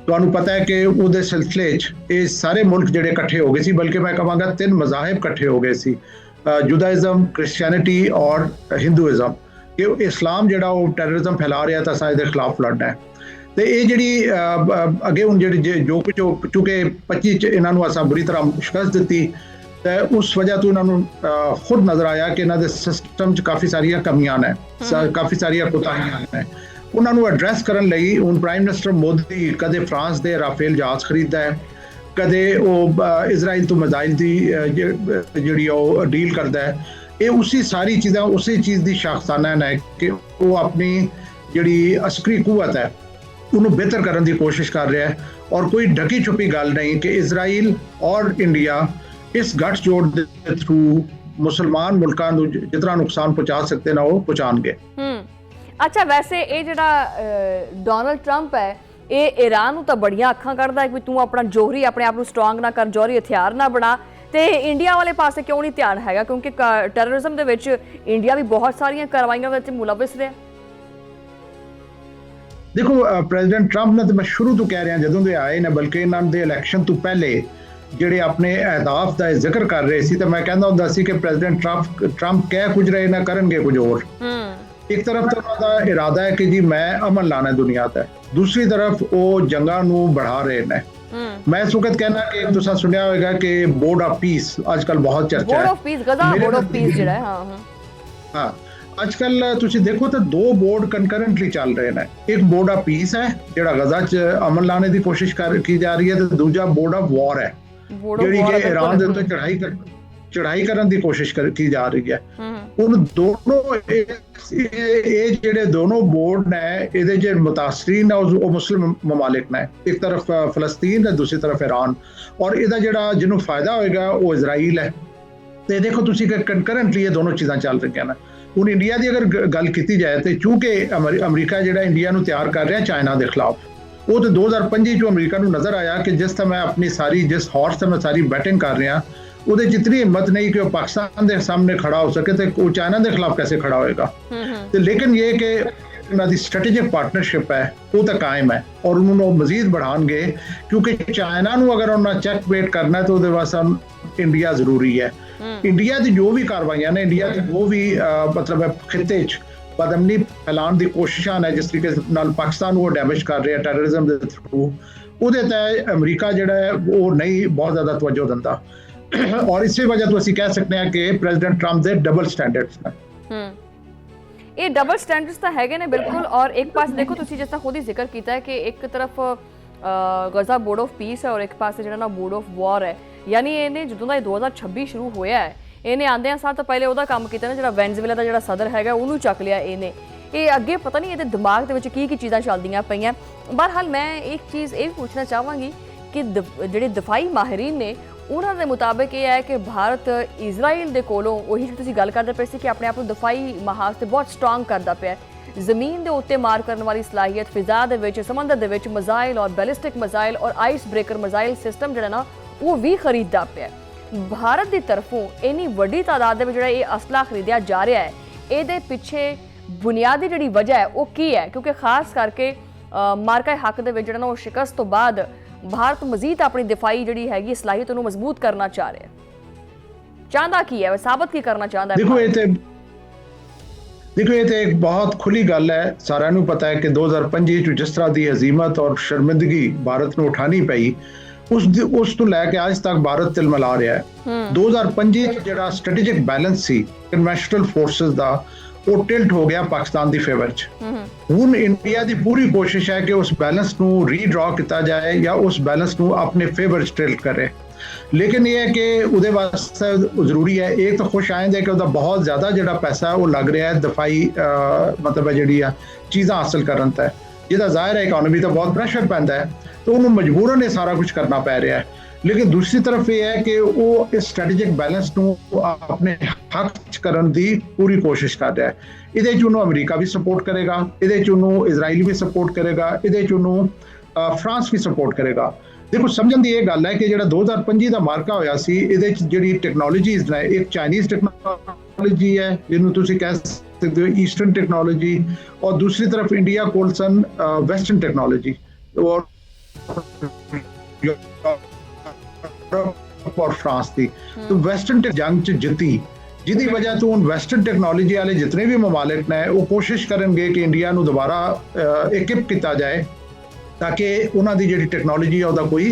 तुहानू पता है कि उहदे सिलसिले च ये सारे मुल्क जिहड़े इकट्ठे हो गए सी, बल्कि मैं कहांगा 3 मज़ाहिब इकट्ठे हो गए सी, जुदाइज़म, क्रिश्चियनिटी और हिंदूइज़म, कि इस्लाम जिहड़ा वो टैररिज्म फैला रहा था, असां इहदे खिलाफ लड़ना है। तो ये जिहड़ी अगे हुण जिहड़ी जो कुछ चूँकि 25 च इन्हां नूं असां बुरी तरह शिकस्त दी, तो उस वजह तो इन्होंने खुद नज़र आया कि इन्होंने सिस्टम च काफ़ी सारिया कमियां ने, काफ़ी सारिया कोताहियां ने। उन्होंने एड्रैस करने लई हुण प्राइम मिनिस्टर मोदी कदे फ्रांस दे राफेल जहाज़ खरीददा है, कदे वो इजराइल तो मिसाइल की जिहड़ी वो डील करता है। ये उसी सारी चीज़ां उसी चीज़ की शाखसाना है कि वो अपनी जिहड़ी अस्करी कुवत है उन्होंने बेहतर करने की कोशिश कर रहा है, और कोई ढकी छुपी गल नहीं कि इजराइल और इंडिया इस गठजोड़ के थ्रू मुसलमान मुल्कां नूं जितना नुकसान पहुंचा सकते ना वो पहुंचाएंगे। अच्छा, वैसे ये जिहड़ा डोनाल्ड ट्रंप है ये ईरान नूं तां बड़ियां अखां कढदा है कि तूं अपना जोहरी अपने आप नूं स्ट्रॉन्ग ना कर, जोहरी हथियार ना बना, ते इंडिया वाले पासे क्यों नहीं ध्यान हैगा? क्योंकि टैररिज्म दे विच इंडिया भी बहुत सारियां कार्रवाइयां विच मुलविस रहा। देखो प्रेजिडेंट ट्रंप ने तो मैं शुरू तो कह रहा जदों दे आए ने, बल्कि इन्हां दे इलैक्शन तो पहले ਜਿਹੜੇ ਆਪਣੇ ਅਹਿਦਾਫ ਦਾ ਜ਼ਿਕਰ ਕਰ ਰਹੇ ਸੀ, ਤਾਂ ਮੈਂ ਕਹਿੰਦਾ ਹੁੰਦਾ ਸੀ ਕਿ ਪ੍ਰੈਜ਼ੀਡੈਂਟ ਟਰੰਪ ਕਹਿ ਕੁਝ ਰਹੇ ਨਾ ਕਰਨਗੇ ਕੁਝ ਹੋਰ। ਇੱਕ ਤਰਫ ਤਾਂ ਉਹਨਾਂ ਦਾ ਇਰਾਦਾ ਹੈ ਕਿ ਜੀ ਮੈਂ ਅਮਨ ਲਾਣਾ ਦੁਨੀਆ ਤੇ, ਦੂਸਰੀ ਤਰਫ ਉਹ ਜੰਗਾਂ ਨੂੰ बढ़ा ਰਹੇ ਨੇ। मैं इस वक्त कहना कि तुसा सुनिया होगा कि बोर्ड ऑफ पीस आजकल बहुत चर्चा है। Board of peace Gaza board of peace ਜਿਹੜਾ ਹੈ। हाँ आजकल ਤੁਸੀਂ ਦੇਖੋ ਤਾਂ 2 बोर्ड कंकरेंटली चल रहे हैं। एक बोर्ड ऑफ पीस है ਜਿਹੜਾ गजा च अमन लाने की कोशिश की जा रही है, तो दूजा बोर्ड ऑफ वॉर है ਜਿਹੜੀ ਕਿ ईरान ਦੇ ਉੱਤੇ ਚੜਾਈ ਕਰਨ ਦੀ ਕੋਸ਼ਿਸ਼ की जा रही है। उन दोनों ये ਜਿਹੜੇ दोनों बोर्ड ने ਇਹਦੇ जे मुतासरीन है वो मुस्लिम ममालिक ने, एक तरफ फलस्तीन है दूसरी तरफ ईरान, और ਇਹਦਾ ਜਿਹੜਾ ਜਿਹਨੂੰ फायदा होएगा वो इजराइल है। ਤੇ देखो ਤੁਸੀਂ ਕਿ ਕੰਕਰੈਂਟਲੀ ਇਹ ਦੋਨੋਂ ਚੀਜ਼ਾਂ ਚੱਲ ਰਹੀਆਂ ਨੇ। ਹੁਣ ਇੰਡੀਆ ਦੀ ਅਗਰ ਗੱਲ ਕੀਤੀ ਜਾਏ ਤੇ ਚੂੰਕਿ ਅਮਰੀਕਾ ਜਿਹੜਾ ਇੰਡੀਆ ਨੂੰ ਤਿਆਰ ਕਰ ਰਿਹਾ ਚਾਈਨਾ ਦੇ ਖਿਲਾਫ, वो तो 2025 जो अमरीका नूं नज़र आया कि जिस तरह मैं अपनी सारी जिस हॉर्स से मैं सारी बैटिंग कर रहा वो इतनी हिम्मत नहीं कि वो पाकिस्तान के सामने खड़ा हो सके, तो वो चाइना के खिलाफ कैसे खड़ा होएगा। तो लेकिन ये कि उन्होंने स्ट्रेटेजिक पार्टनरशिप है वो तो कायम है, और उन्होंने मजीद बढ़ाएंगे, क्योंकि चाइना नूं अगर उन्होंने चेक वेट करना है तो वो वास्ते इंडिया जरूरी है। इंडिया की जो भी कार्रवाइयां ने, इंडिया की जो भी मतलब खिते बदमनी फैलाने की कोशिशां ने, जिस तरीके नाल पाकिस्तान वो डैमेज कर रहे हैं टैररिज्म के थ्रू, ਉਹਦੇ ਤੇ ਅਮਰੀਕਾ ਜਿਹੜਾ ਹੈ ਉਹ ਨਹੀਂ ਬਹੁਤ ਜ਼ਿਆਦਾ ਤਵੱਜੋ ਦਿੰਦਾ, ਔਰ ਇਸੇ ਵਜ੍ਹਾ ਤੋਂ ਅਸੀਂ ਕਹਿ ਸਕਦੇ ਹਾਂ ਕਿ ਪ੍ਰੈਜ਼ੀਡੈਂਟ ਟਰੰਪ ਦੇ ਡਬਲ ਸਟੈਂਡਰਡਸ ਨੇ। ਇਹ ਡਬਲ ਸਟੈਂਡਰਡਸ ਤਾਂ ਹੈਗੇ ਨੇ ਬਿਲਕੁਲ, ਔਰ ਇੱਕ ਪਾਸੇ ਦੇਖੋ ਤੁਸੀਂ ਜਿਸ ਤਰ੍ਹਾਂ ਖੁਦ ਹੀ ਜ਼ਿਕਰ ਕੀਤਾ ਹੈ ਕਿ ਇੱਕ ਤਰਫ ਗਜ਼ਾ ਬੋਰਡ ਆਫ ਪੀਸ ਹੈ ਔਰ ਇੱਕ ਪਾਸੇ ਜਿਹੜਾ ਨਾ ਬੋਰਡ ਆਫ ਵਾਰ ਹੈ। ਯਾਨੀ ਇਹਨੇ ਜਦੋਂ ਦਾ 2026 ਸ਼ੁਰੂ ਹੋਇਆ ਹੈ, ਇਹਨੇ ਆਉਂਦਿਆਂ ਸਾਰ ਤੋਂ ਪਹਿਲੇ ਉਹਦਾ ਕੰਮ ਕੀਤਾ ਨਾ, ਜਿਹੜਾ ਵੈਨਜ਼ੂਏਲਾ ਦਾ ਜਿਹੜਾ ਸਦਰ ਹੈਗਾ ਉਹਨੂੰ ਚੱਕ ਲਿਆ ਇਹਨੇ। ਇਹ ਅੱਗੇ ਪਤਾ ਨਹੀਂ ਇਹਦੇ ਦਿਮਾਗ ਦੇ ਵਿੱਚ ਕੀ ਚੀਜ਼ਾਂ ਚੱਲਦੀਆਂ ਪਈਆਂ। ਬਹਰਹਾਲ ਮੈਂ ਇੱਕ ਚੀਜ਼ ਇਹ ਵੀ ਪੁੱਛਣਾ ਚਾਹਾਂਗੀ ਕਿ ਜਿਹੜੇ ਦਫਾਈ ਮਾਹਿਰੀਨ ਨੇ ਉਹਨਾਂ ਦੇ ਮੁਤਾਬਕ ਇਹ ਹੈ ਕਿ ਭਾਰਤ ਇਜ਼ਰਾਈਲ ਦੇ ਕੋਲੋਂ ਉਹੀ ਜਿਹੜੀ ਤੁਸੀਂ ਗੱਲ ਕਰਦੇ ਪਏ ਸੀ ਕਿ ਆਪਣੇ ਆਪ ਨੂੰ ਦਫਾਈ ਮਹਾਜ਼ ਤੇ ਬਹੁਤ ਸਟਰੋਂਗ ਕਰਦਾ ਪਿਆ ਹੈ। ਜ਼ਮੀਨ ਦੇ ਉੱਤੇ ਮਾਰ ਕਰਨ ਵਾਲੀ ਸਲਾਹੀਅਤ, ਫਿਜ਼ਾ ਦੇ ਵਿੱਚ, ਸਮੁੰਦਰ ਦੇ ਵਿੱਚ ਮਿਜ਼ਾਈਲ ਔਰ ਬੈਲਿਸਟਿਕ ਮਿਜ਼ਾਈਲ ਔਰ ਆਈਸ ਬ੍ਰੇਕਰ ਮਿਜ਼ਾਈਲ ਸਿਸਟਮ ਜਿਹੜਾ ਨਾ ਉਹ ਵੀ ਖਰੀਦਦਾ ਪਿਆ ਹੈ। ਭਾਰਤ ਦੀ ਤਰਫੋਂ ਇੰਨੀ ਵੱਡੀ ਤਾਦਾਦ ਦੇ ਵਿੱਚ ਜਿਹੜਾ ਇਹ ਅਸਲਾ ਖਰੀਦਿਆ ਜਾ ਰਿਹਾ ਹੈ, ਇਹਦੇ ਪਿੱਛੇ ਬੁਨਿਆਦੀ ਜਿਹੜੀ ਵਜ੍ਹਾ ਹੈ ਉਹ ਕੀ ਹੈ? ਕਿਉਂਕਿ ਖਾਸ ਕਰਕੇ ਮਾਰਕਾ ਹੱਕ ਦੇ ਵਿੱਚ ਜਿਹੜਾ ਨਾ ਉਹ ਸ਼ਿਕਸਤ ਤੋਂ ਬਾਅਦ ਭਾਰਤ ਮਜ਼ੀਦ ਆਪਣੀ ਦਿਫਾਈ ਜਿਹੜੀ ਹੈਗੀ ਸਲਾਹੀਅਤ ਨੂੰ ਮਜ਼ਬੂਤ ਕਰਨਾ ਚਾਹ ਰਿਹਾ ਹੈ। ਚਾਹੁੰਦਾ ਕੀ ਹੈ, ਸਾਬਤ ਕੀ ਕਰਨਾ ਚਾਹੁੰਦਾ ਹੈ? ਦੇਖੋ ਇਹ ਤੇ ਇੱਕ ਬਹੁਤ ਖੁੱਲੀ ਗੱਲ ਹੈ। ਸਾਰਿਆਂ ਨੂੰ ਪਤਾ ਹੈ ਕਿ 2025 ਚ ਜਿਸ ਤਰ੍ਹਾਂ ਦੀ ਹਜ਼ੀਮਤ ਔਰ ਸ਼ਰਮਿੰਦਗੀ ਭਾਰਤ ਨੂੰ ਉਠਾਣੀ ਪਈ, ਉਸ ਤੋਂ ਲੈ ਕੇ ਅੱਜ ਤੱਕ ਭਾਰਤ ਤਿਲਮਿਲਾ ਰਿਹਾ ਹੈ। 2025 ਚ ਜਿਹੜਾ ਸਟ੍ਰੈਟੇਜਿਕ ਬੈਲੈਂਸ ਸੀ ਕਨਵੈਨਸ਼ਨਲ ਫੋਰਸਸ ਦਾ, ਉਹ ਟਿਲਟ ਹੋ ਗਿਆ ਪਾਕਿਸਤਾਨ ਦੀ ਫੇਵਰ ਚ। ਹੁਣ ਇੰਡੀਆ ਦੀ ਪੂਰੀ ਕੋਸ਼ਿਸ਼ ਹੈ ਕਿ ਉਸ ਬੈਲੈਂਸ ਨੂੰ ਰੀਡਰਾ ਕੀਤਾ ਜਾਏ ਜਾਂ ਉਸ ਬੈਲੈਂਸ ਨੂੰ ਆਪਣੇ ਫੇਵਰ ਚ ਟਿਲਟ ਕਰੇ। ਲੇਕਿਨ ਇਹ ਹੈ ਕਿ ਉਹਦੇ ਵਾਸਤੇ ਜ਼ਰੂਰੀ ਹੈ, ਇੱਕ ਤਾਂ ਖੁਸ਼ ਆਇੰਦ ਹੈ ਕਿ ਉਹਦਾ ਬਹੁਤ ਜ਼ਿਆਦਾ ਜਿਹੜਾ ਪੈਸਾ ਉਹ ਲੱਗ ਰਿਹਾ ਹੈ ਦਫਾਈ ਮਤਲਬ ਜਿਹੜੀ ਆ ਚੀਜ਼ਾਂ ਹਾਸਲ ਕਰਨ ਤੇ, ਜਿਹਦਾ ਜ਼ਾਹਿਰ ਹੈ ਇਕਨੋਮੀ ਤਾਂ ਬਹੁਤ ਪ੍ਰੈਸ਼ਰ ਪੈਂਦਾ ਹੈ ਤਾਂ ਉਹਨੂੰ ਮਜਬੂਰਨ ਇਹ ਸਾਰਾ ਕੁਝ ਕਰਨਾ ਪੈ ਰਿਹਾ ਹੈ। ਲੇਕਿਨ ਦੂਸਰੀ ਤਰਫ ਇਹ ਹੈ ਕਿ ਉਹ ਇਸ ਸਟ੍ਰੈਟੇਜਿਕ ਬੈਲੈਂਸ ਨੂੰ ਆਪਣੇ ਹੱਕ 'ਚ ਕਰਨ ਦੀ ਪੂਰੀ ਕੋਸ਼ਿਸ਼ ਕਰ ਰਿਹਾ ਹੈ। ਇਹਦੇ 'ਚ ਉਹਨੂੰ ਅਮਰੀਕਾ ਵੀ ਸਪੋਰਟ ਕਰੇਗਾ, ਇਹਦੇ 'ਚ ਉਹਨੂੰ ਇਜ਼ਰਾਈਲ ਵੀ ਸਪੋਰਟ ਕਰੇਗਾ, ਇਹਦੇ 'ਚ ਉਹਨੂੰ ਫਰਾਂਸ ਵੀ ਸਪੋਰਟ ਕਰੇਗਾ। ਦੇਖੋ ਸਮਝਣ ਦੀ ਇਹ ਗੱਲ ਹੈ ਕਿ ਜਿਹੜਾ 2025 ਦਾ ਮਾਰਕਾ ਹੋਇਆ ਸੀ, ਇਹਦੇ 'ਚ ਜਿਹੜੀ ਟੈਕਨੋਲੋਜੀਜ਼ ਨੇ, ਇੱਕ ਚਾਈਨੀਜ਼ ਟੈਕਨੋਲੋਜੀ ਹੈ ਜਿਹਨੂੰ ਤੁਸੀਂ ਕਹਿ ਸਕਦੇ ਹੋ ਈਸਟਰਨ ਟੈਕਨੋਲੋਜੀ, ਔਰ ਦੂਸਰੀ ਤਰਫ ਇੰਡੀਆ ਕੋਲ ਸਨ ਵੈਸਟਰਨ ਟੈਕਨੋਲੋਜੀ ਔਰ ਔਰ ਫਰਾਂਸ ਦੀ। तो वेस्टर्न जंग च जिती, जिहदी वजह तो हुण वेस्टर्न टैक्नोलॉजी वाले जितने भी ममालिक ने वो कोशिश करेंगे कि इंडिया नूं दोबारा इक्विप किया जाए ताकि उन्हां दी जिहड़ी टैक्नोलॉजी है ਉਹਦਾ कोई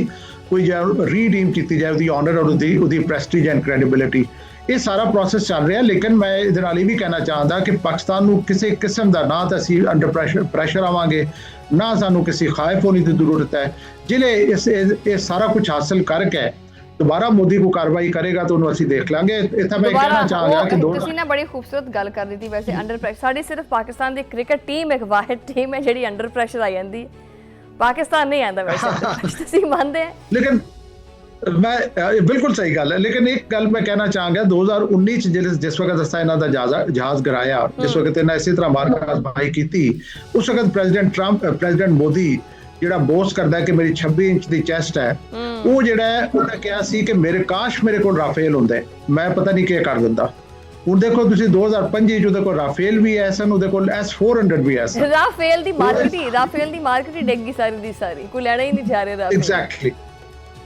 रीडीम की जाए, उसदी ऑनर और उसदी प्रेस्टीज एंड क्रेडिबिलिटी। ਇਹ ਸਾਰਾ ਪ੍ਰੋਸੈਸ ਚੱਲ ਰਿਹਾ। ਲੇਕਿਨ ਮੈਂ ਇਹਦੇ ਨਾਲ ਇਹ ਵੀ ਕਹਿਣਾ ਚਾਹੁੰਦਾ ਕਿ ਪਾਕਿਸਤਾਨ ਨੂੰ ਕਿਸੇ ਕਿਸਮ ਦਾ ਨਾ ਤਾਂ ਅਸੀਂ ਅੰਡਰ ਪ੍ਰੈਸ਼ਰ ਆਵਾਂਗੇ, ਨਾ ਸਾਨੂੰ ਕਿਸੇ ਖਾਇਫ ਹੋਣੀ ਦੀ ਜ਼ਰੂਰਤ ਹੈ। ਜਿਹੜੇ ਇਹ ਸਾਰਾ ਕੁਝ ਹਾਸਲ ਕਰਕੇ ਦੁਬਾਰਾ ਮੋਦੀ ਕੋ ਕਾਰਵਾਈ ਕਰੇਗਾ ਤਾਂ ਉਹਨੂੰ ਅਸੀਂ ਦੇਖ ਲਾਂਗੇ। ਇੱਥੇ ਮੈਂ ਕਹਿਣਾ ਚਾਹਾਂਗਾ ਕਿ ਤੁਸੀਂ ਨਾ ਬੜੀ ਖੂਬਸੂਰਤ ਗੱਲ ਕਰ ਦਿੱਤੀ। ਵੈਸੇ ਅੰਡਰ ਪ੍ਰੈਸ਼ਰ ਸਾਡੀ ਸਿਰਫ ਪਾਕਿਸਤਾਨ ਦੀ ਕ੍ਰਿਕਟ ਟੀਮ ਇੱਕ ਵਾਹਿਦ ਟੀਮ ਹੈ ਜਿਹੜੀ ਅੰਡਰ ਪ੍ਰੈਸ਼ਰ ਆ ਜਾਂਦੀ, ਪਾਕਿਸਤਾਨ ਨਹੀਂ ਆਂਦਾ ਵੈਸੇ, ਤੁਸੀਂ ਮੰਨਦੇ ਹੋ? ਲੇਕਿਨ मैं बिल्कुल सही गल है। लेकिन एक गल मैं कहना चाहूँगा 2019 जिस वक्त असा इन्हों का जहाज गिराया, जिस वक्त इन्हें इसी तरह मारकाबाजी की, उस वक्त प्रेजिडेंट मोदी जिहड़ा बोस करता है कि मेरी 26 इंच की चेस्ट है, वो जिहड़ा है उन्हें कहा सी कि मेरे काश मेरे को राफेल होंदे, मैं पता नहीं क्या कर दिंदा। ਹੁਣ ਦੇਖੋ ਤੁਸੀਂ 2025 ਚ ਉਹਦੇ ਕੋਲ ਰਾਫੇਲ ਵੀ ਐ ਸਨ, ਉਹਦੇ ਕੋਲ S-400 ਵੀ ਐ ਸਨ। ਰਾਫੇਲ ਦੀ ਮਾਰਕੀਟ ਹੀ ਡਿੱਗ ਗਈ ਸਾਰੀ ਦੀ ਸਾਰੀ, ਕੋਈ ਲੈਣਾ ਹੀ ਨਹੀਂ ਜਾ ਰਿਹਾ ਰਾਫੇਲ।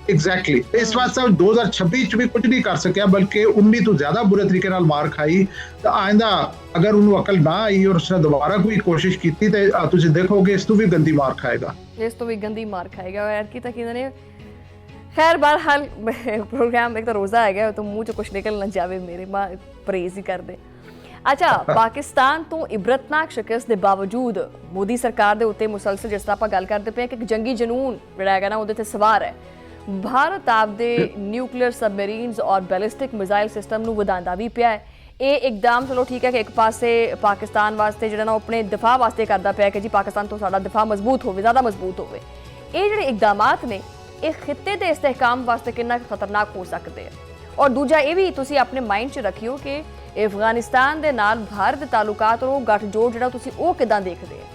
ਐਗਜ਼ੈਕਟਲੀ ਇਸ ਵਾਸਤੇ 2026 ਚ ਵੀ ਕੁਝ ਨਹੀਂ ਕਰ ਸਕਿਆ, ਬਲਕਿ 19 ਤੋਂ ਜ਼ਿਆਦਾ ਬੁਰੇ ਤਰੀਕੇ ਨਾਲ ਮਾਰ ਖਾਈ। ਤਾਂ ਆਇੰਦਾ ਅਗਰ ਉਹਨੂੰ ਅਕਲ ਨਾ ਆਈ ਔਰ ਉਸਨੇ ਦੁਬਾਰਾ ਕੋਈ ਕੋਸ਼ਿਸ਼ ਕੀਤੀ ਤੇ ਤੁਸੀਂ ਦੇਖੋਗੇ ਇਸ ਤੋਂ ਵੀ ਗੰਦੀ ਮਾਰ ਖਾਏਗਾ, ਯਾਰ ਕੀ ਤਾਂ ਕਹਿੰਦੇ ਨੇ। खैर बहरहाल प्रोग्राम एक तो रोज़ा है तो मुँह च कुछ निकल ना जाए, मेरे माँ परहेज ही कर दे। अच्छा, पाकिस्तान तो इबरतनाक शिकस्त के बावजूद मोदी सरकार के उत्ते मुसलसल जिस तरह आप गल करते पे कि जंगी जनून जिहड़ा है ना उहदे ते सवार है। भारत आपदे न्यूक्लियर सबमरीन्स और बैलिस्टिक मिसाइल सिस्टम नूं वधांदा भी पिया है। ये एकदम चलो ठीक है कि एक पासे पाकिस्तान वास्ते जिहड़ा ना अपने दिफा वास्ते करदा पिया कि जी पाकिस्तान तो साडा दिफा मजबूत होवे, ज़्यादा मजबूत होवे। ये जिहड़े इकदामात ने ਇਹ ਖਿੱਤੇ ਦੇ ਇਸਤਹਿਕਾਮ ਵਾਸਤੇ ਕਿੰਨਾ ਖਤਰਨਾਕ ਹੋ ਸਕਦੇ ਹੈ। ਔਰ ਦੂਜਾ ਇਹ ਵੀ ਤੁਸੀਂ ਆਪਣੇ ਮਾਈਂਡ 'ਚ ਰੱਖਿਓ ਕਿ ਅਫਗਾਨਿਸਤਾਨ ਦੇ ਨਾਲ ਭਾਰਤ ਦੇ ਤਾਲੁਕਾਤ ਔਰ ਗੱਠਜੋੜ ਜਿਹੜਾ ਤੁਸੀਂ ਉਹ ਕਿਦਾਂ ਦੇਖਦੇ ਹੋ?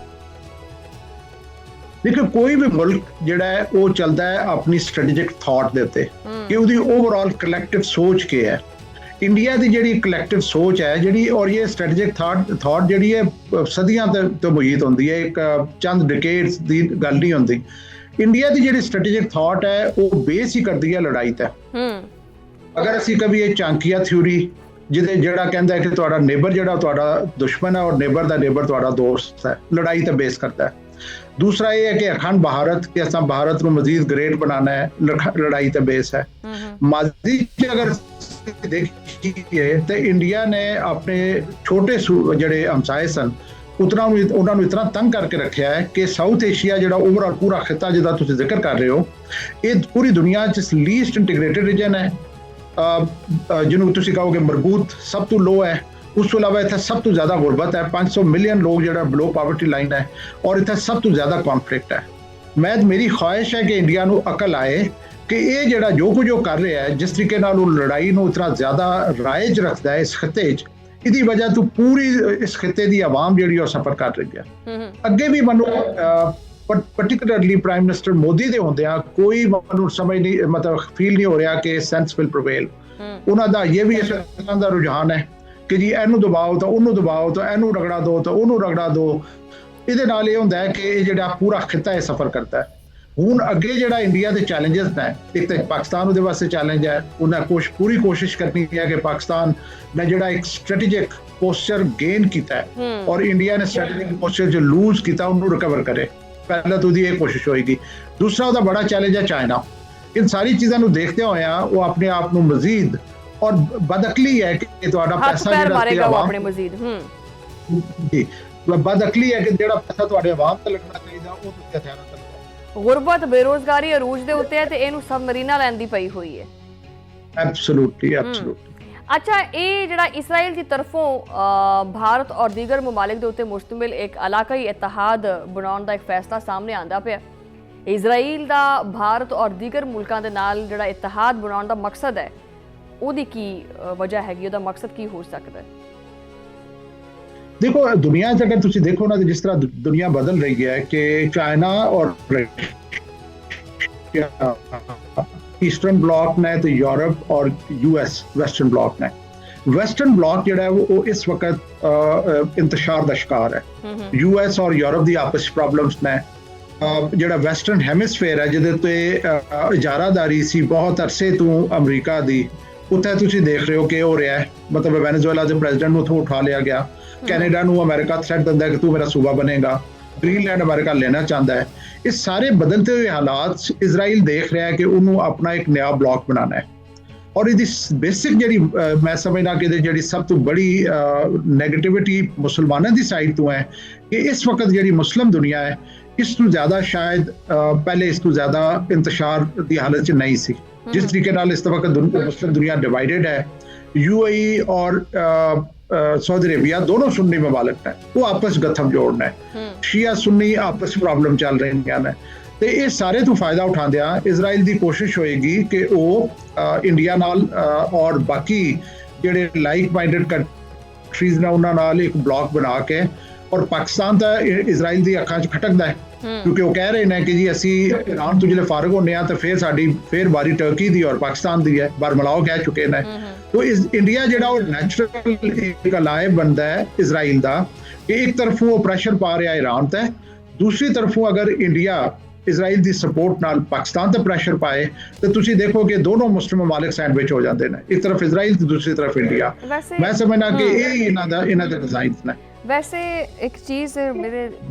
ਦੇਖੋ ਕੋਈ ਵੀ ਮੁਲਕ ਜਿਹੜਾ ਹੈ ਉਹ ਚੱਲਦਾ ਹੈ ਆਪਣੀ ਸਟ੍ਰੈਟੇਜਿਕ ਥਾਟ ਦੇ ਉੱਤੇ ਕਿ ਉਹਦੀ ਓਵਰਆਲ ਕਲੈਕਟਿਵ ਸੋਚ ਕੀ ਹੈ। ਇੰਡੀਆ ਦੀ ਜਿਹੜੀ ਕਲੈਕਟਿਵ ਸੋਚ ਹੈ ਜਿਹੜੀ, ਔਰ ਇਹ ਸਟ੍ਰੈਟੇਜਿਕ ਥਾਟ ਜਿਹੜੀ ਹੈ ਸਦੀਆਂ ਤੋਂ ਮੁਹੀਤ ਹੁੰਦੀ ਹੈ, ਇੱਕ ਚੰਦ ਡਿਕੇਡਸ ਦੀ ਗੱਲ ਨਹੀਂ ਹੁੰਦੀ। ਇੰਡੀਆ ਦੀ ਜਿਹੜੀ ਸਟ੍ਰੈਟੇਜਿਕ ਥਾਟ ਹੈ ਉਹ ਬੇਸ ਹੀ ਕਰਦੀ ਹੈ ਲੜਾਈ ਤੇ। ਅਗਰ ਅਸੀਂ ਕभी ਇਹ ਚਾਂਕੀਆ ਥਿਊਰੀ ਜਿਹੜਾ ਕਹਿੰਦਾ ਹੈ ਕਿ ਤੁਹਾਡਾ ਨੇਬਰ ਜਿਹੜਾ ਤੁਹਾਡਾ ਦੁਸ਼ਮਣ ਹੈ ਔਰ ਨੇਬਰ ਦਾ ਨੇਬਰ ਤੁਹਾਡਾ ਦੋਸਤ ਹੈ, ਲੜਾਈ ਤੇ ਬੇਸ ਕਰਦਾ ਹੈ। दूसरा ये है कि अखंड भारत के असा भारत को मजीद ग्रेट बनाना है, लड़ाई ते बेस है। माजी अगर देखिए तो इंडिया ने अपने छोटे जड़े हमसाए सन उन्होंने इतना तंग करके रखा है कि साउथ एशिया जो ओवरऑल पूरा खिता जिदा तुम जिक्र कर रहे हो, ये पूरी दुनिया च लीस्ट इंटीग्रेटेड रीजन है, जिन्होंने तुम कहोगे मजबूत सब तो लो है। उस तो इलावा इतना सब तो ज़्यादा गुरबत है, 500 मिलियन लोग जो बिलो पावर्टी लाइन है और इतना सब तो ज़्यादा कॉन्फ्लिक्ट है। मेरी ख्वाहिश है कि इंडिया को अकल आए ਕਿ ਇਹ ਜਿਹੜਾ ਜੋ ਕੁਝ ਉਹ ਕਰ ਰਿਹਾ ਹੈ, ਜਿਸ ਤਰੀਕੇ ਨਾਲ ਉਹ ਲੜਾਈ ਨੂੰ ਇਤਨਾ ਜ਼ਿਆਦਾ ਰਾਇਜ ਰੱਖਦਾ ਹੈ ਇਸ ਖਿੱਤੇ 'ਚ, ਇਹਦੀ ਵਜ੍ਹਾ ਤੋਂ ਪੂਰੀ ਇਸ ਖਿੱਤੇ ਦੀ ਆਵਾਮ ਜਿਹੜੀ ਉਹ ਸਫਰ ਕਰ ਰਹੀ ਹੈ। ਅੱਗੇ ਵੀ ਮੈਨੂੰ particularly ਪ੍ਰਾਈਮ ਮਿਨਿਸਟਰ ਮੋਦੀ ਦੇ ਹੁੰਦਿਆਂ ਕੋਈ ਮੈਨੂੰ ਸਮਝ ਨਹੀਂ, ਮਤਲਬ ਫੀਲ ਨਹੀਂ ਹੋ ਰਿਹਾ ਕਿ ਸੈਂਸ ਵਿਲ ਪ੍ਰਵੇਲ। ਉਹਨਾਂ ਦਾ ਇਹ ਵੀ ਇਸ ਤਰ੍ਹਾਂ ਦਾ ਰੁਝਾਨ ਹੈ ਕਿ ਜੀ ਇਹਨੂੰ ਦਬਾਓ ਤਾਂ ਉਹਨੂੰ ਦਬਾਓ, ਤਾਂ ਇਹਨੂੰ ਰਗੜਾ ਦਿਓ ਤਾਂ ਉਹਨੂੰ ਰਗੜਾ ਦਿਓ। ਇਹਦੇ ਨਾਲ ਇਹ ਹੁੰਦਾ ਹੈ ਕਿ ਇਹ ਜਿਹੜਾ ਪੂਰਾ ਖਿੱਤਾ ਇਹ ਸਫਰ ਕਰਦਾ ਹੈ। ਹੁਣ ਅੱਗੇ ਜਿਹੜਾ ਇੰਡੀਆ ਦੇ ਚੈਲੰਜਸ ਨੇ, ਇੱਕ ਤਾਂ ਪਾਕਿਸਤਾਨ ਉਹਦੇ ਵਾਸਤੇ ਚੈਲੰਜ ਹੈ, ਉਹਨਾਂ ਪੂਰੀ ਕੋਸ਼ਿਸ਼ ਕਰਨੀ ਹੈ ਕਿ ਪਾਕਿਸਤਾਨ ਨੇ ਜਿਹੜਾ ਇੱਕ ਸਟ੍ਰੈਟੇਜਿਕ ਪੋਸਚਰ ਗੇਨ ਕੀਤਾ ਹੈ ਔਰ ਇੰਡੀਆ ਨੇ ਸਟ੍ਰੈਟੇਜਿਕ ਪੋਸਚਰ ਜੋ ਲੂਜ਼ ਕੀਤਾ ਉਹਨੂੰ ਰਿਕਵਰ ਕਰੇ। ਪਹਿਲਾਂ ਤਾਂ ਉਹਦੀ ਇਹ ਕੋਸ਼ਿਸ਼ ਹੋਏਗੀ। ਦੂਸਰਾ ਉਹਦਾ ਬੜਾ ਚੈਲੰਜ ਹੈ ਚਾਈਨਾ। ਇਨ ਸਾਰੀ ਚੀਜ਼ਾਂ ਨੂੰ ਦੇਖਦੇ ਹੋਇਆ ਉਹ ਆਪਣੇ ਆਪ ਨੂੰ ਮਜ਼ੀਦ ਔਰ ਬਦਅਕਲੀ ਹੈ ਕਿ ਤੁਹਾਡਾ ਪੈਸਾ ਜਿਹੜਾ ਆਪਣੇ ਮਜ਼ੀਦ ਜੀ ਬਦਅਕਲੀ ਹੈ ਕਿ ਜਿਹੜਾ ਪੈਸਾ ਤੁਹਾਡੇ ਆਵਾਮ ਤੇ ਲੱਗਣਾ ਚਾਹੀਦਾ ਉਹ ਤੁਸੀਂ ਹਥਿਆਰਾਂ ਤੇ ਲਗਾਓ। ਗੁਰਬਤ, ਬੇਰੋਜ਼ਗਾਰੀ ਅਰੂਜ ਦੇ ਉੱਤੇ ਹੈ ਤੇ ਇਹਨੂੰ ਸਬਮਰੀਨਾਂ ਲੈਣ ਦੀ ਪਈ ਹੋਈ ਹੈ। ਐਬਸੋਲੂਟਲੀ। अच्छा, ये जड़ा इसराइल की तरफों भारत और दीगर ममालिक के उत्ते मुश्तमिल एक इलाकाई इतिहाद बनाने का एक फैसला सामने आंदा पिया। इसराइल का भारत और दीगर मुल्कों के नाल जड़ा इतिहाद बनाने का मकसद है, ਉਹਦੀ की वजह हैगी, ਉਹਦਾ मकसद की हो सकता है? देखो दुनिया च अगर तुसी देखो ना, तो जिस तरह दुनिया बदल रही है कि चाइना और ईस्टर्न ब्लॉक ने तो यूरोप और यूएस वेस्टर्न ब्लॉक ने। वेस्टर्न ब्लॉक जो है वो इस वक्त इंतशार का शिकार है। यूएस और यूरोप की आपस प्रॉब्लम्स ने ਜਿਹੜਾ ਵੈਸਟਰਨ ਹੈਮਿਸਫੇਅਰ ਹੈ ਜਿਹਦੇ ਤੇ ਇਜਾਰਾਦਾਰੀ ਸੀ ਬਹੁਤ ਅਰਸੇ ਤੋਂ ਅਮਰੀਕਾ ਦੀ, ਉੱਥੇ ਤੁਸੀਂ ਦੇਖ ਰਹੇ ਹੋ ਕਿ ਹੋ ਰਿਹਾ ਹੈ। ਮਤਲਬ ਵੈਨੇਜ਼ੁਏਲਾ ਦੇ ਪ੍ਰੈਜ਼ੀਡੈਂਟ ਨੂੰ ਉੱਥੋਂ ਉਠਾ ਲਿਆ ਗਿਆ। ਕੈਨੇਡਾ ਨੂੰ ਅਮਰੀਕਾ ਥ੍ਰੈਟ ਦਿੰਦਾ ਕਿ ਤੂੰ ਮੇਰਾ ਸੂਬਾ ਬਣੇਗਾ। ਗ੍ਰੀਨਲੈਂਡ ਅਮਰੀਕਾ ਲੈਣਾ ਚਾਹੁੰਦਾ ਹੈ। ਇਹ ਸਾਰੇ ਬਦਲਤੇ ਹੋਏ ਹਾਲਾਤ ਇਜ਼ਰਾਈਲ ਦੇਖ ਰਿਹਾ ਹੈ ਕਿ ਉਹਨੂੰ ਆਪਣਾ ਇੱਕ ਨया ਬਲੌਕ ਬਣਾਉਣਾ ਹੈ। ਔਰ ਇਹਦੀ ਬੇਸਿਕ ਜਿਹੜੀ ਮੈਂ ਸਮਝਦਾ ਕਿ ਜਿਹੜੀ ਸਭ ਤੋਂ ਬੜੀ ਨੈਗੇਟਿਵਿਟੀ ਮੁਸਲਮਾਨਾਂ ਦੀ ਸਾਈਡ ਤੋਂ ਹੈ ਕਿ ਇਸ ਵਕਤ ਜਿਹੜੀ ਮੁਸਲਿਮ ਦੁਨੀਆ ਹੈ ਇਸ ਤੋਂ ਜ਼ਿਆਦਾ ਸ਼ਾਇਦ ਪਹਿਲੇ ਇਸ ਤੋਂ ਜ਼ਿਆਦਾ ਇੰਤਸ਼ਾਰ ਦੀ ਹਾਲਤ 'ਚ ਨਹੀਂ ਸੀ। ਜਿਸ ਤਰੀਕੇ ਨਾਲ ਇਸ ਵਕਤ ਮੁਸਲਿਮ ਦੁਨੀਆ ਡਿਵਾਈਡਡ ਹੈ। यूएई और सऊदी अरेबिया दोनों सुन्नी ममालिक ने, वो आपस गठम जोड़ना है। शिया सुन्नी आपस प्रॉब्लम चल रही हैं ਤੇ ਇਹ ਸਾਰੇ ਤੋਂ ਫਾਇਦਾ ਉਠਾਉਂਦਿਆਂ ਇਜ਼ਰਾਈਲ ਦੀ ਕੋਸ਼ਿਸ਼ ਹੋਏਗੀ ਕਿ ਉਹ ਇੰਡੀਆ ਨਾਲ ਔਰ ਬਾਕੀ ਜਿਹੜੇ ਲਾਈਕ ਮਾਈਂਡਡ ਕੰਟਰੀਜ਼ ਨੇ ਉਹਨਾਂ ਨਾਲ ਇੱਕ ਬਲੌਕ ਬਣਾ ਕੇ, ਔਰ ਪਾਕਿਸਤਾਨ ਤਾਂ ਇਜ਼ਰਾਈਲ ਦੀ ਅੱਖਾਂ 'ਚ ਖਟਕਦਾ ਹੈ ਕਿਉਂਕਿ ਉਹ ਕਹਿ ਰਹੇ ਨੇ ਕਿ ਜੀ ਅਸੀਂ ਈਰਾਨ ਤੋਂ ਜਿਹੜੇ ਫਾਰਗ ਹੁੰਦੇ ਆ ਤਾਂ ਫਿਰ ਵਾਰੀ ਟਰਕੀ ਦੀ ਔਰ ਪਾਕਿਸਤਾਨ ਦੀ ਹੈ। ਬਰਮਲਾਓ ਕਹਿ ਚੁੱਕੇ ਨੇ। तो इंडिया ਜਿਹੜਾ ਉਹ ਨੈਚੁਰਲ ਇੱਕ ਅਲਾਇ ਬਣਦਾ ਹੈ ਇਜ਼ਰਾਈਲ ਦਾ ਕਿ ਇੱਕ ਤਰਫੋਂ ਉਹ ਪ੍ਰੈਸ਼ਰ ਪਾ ਰਿਹਾ ਈਰਾਨ ਤੇ, ਦੂਸਰੀ ਤਰਫੋਂ ਅਗਰ ਇੰਡੀਆ ਇਜ਼ਰਾਈਲ ਦੀ ਸਪੋਰਟ ਨਾਲ ਪਾਕਿਸਤਾਨ ਤੇ ਪ੍ਰੈਸ਼ਰ ਪਾਏ ਤਾਂ ਤੁਸੀਂ ਦੇਖੋ ਕਿ ਦੋਨੋਂ ਮੁਸਲਿਮ ਮਮਾਲਿਕ ਸੈਂਡਵਿਚ ਹੋ ਜਾਂਦੇ ਨੇ, ਇੱਕ ਤਰਫ ਇਜ਼ਰਾਈਲ ਤੇ ਦੂਸਰੀ ਤਰਫ ਇੰਡੀਆ। ਮੈਂ ਸਮਝਦਾ ਕਿ ਇਹ ਇਹਨਾਂ ਦੇ ਡਿਜ਼ਾਈਨਸ ਨੇ। वैसे एक चीज़ मेरे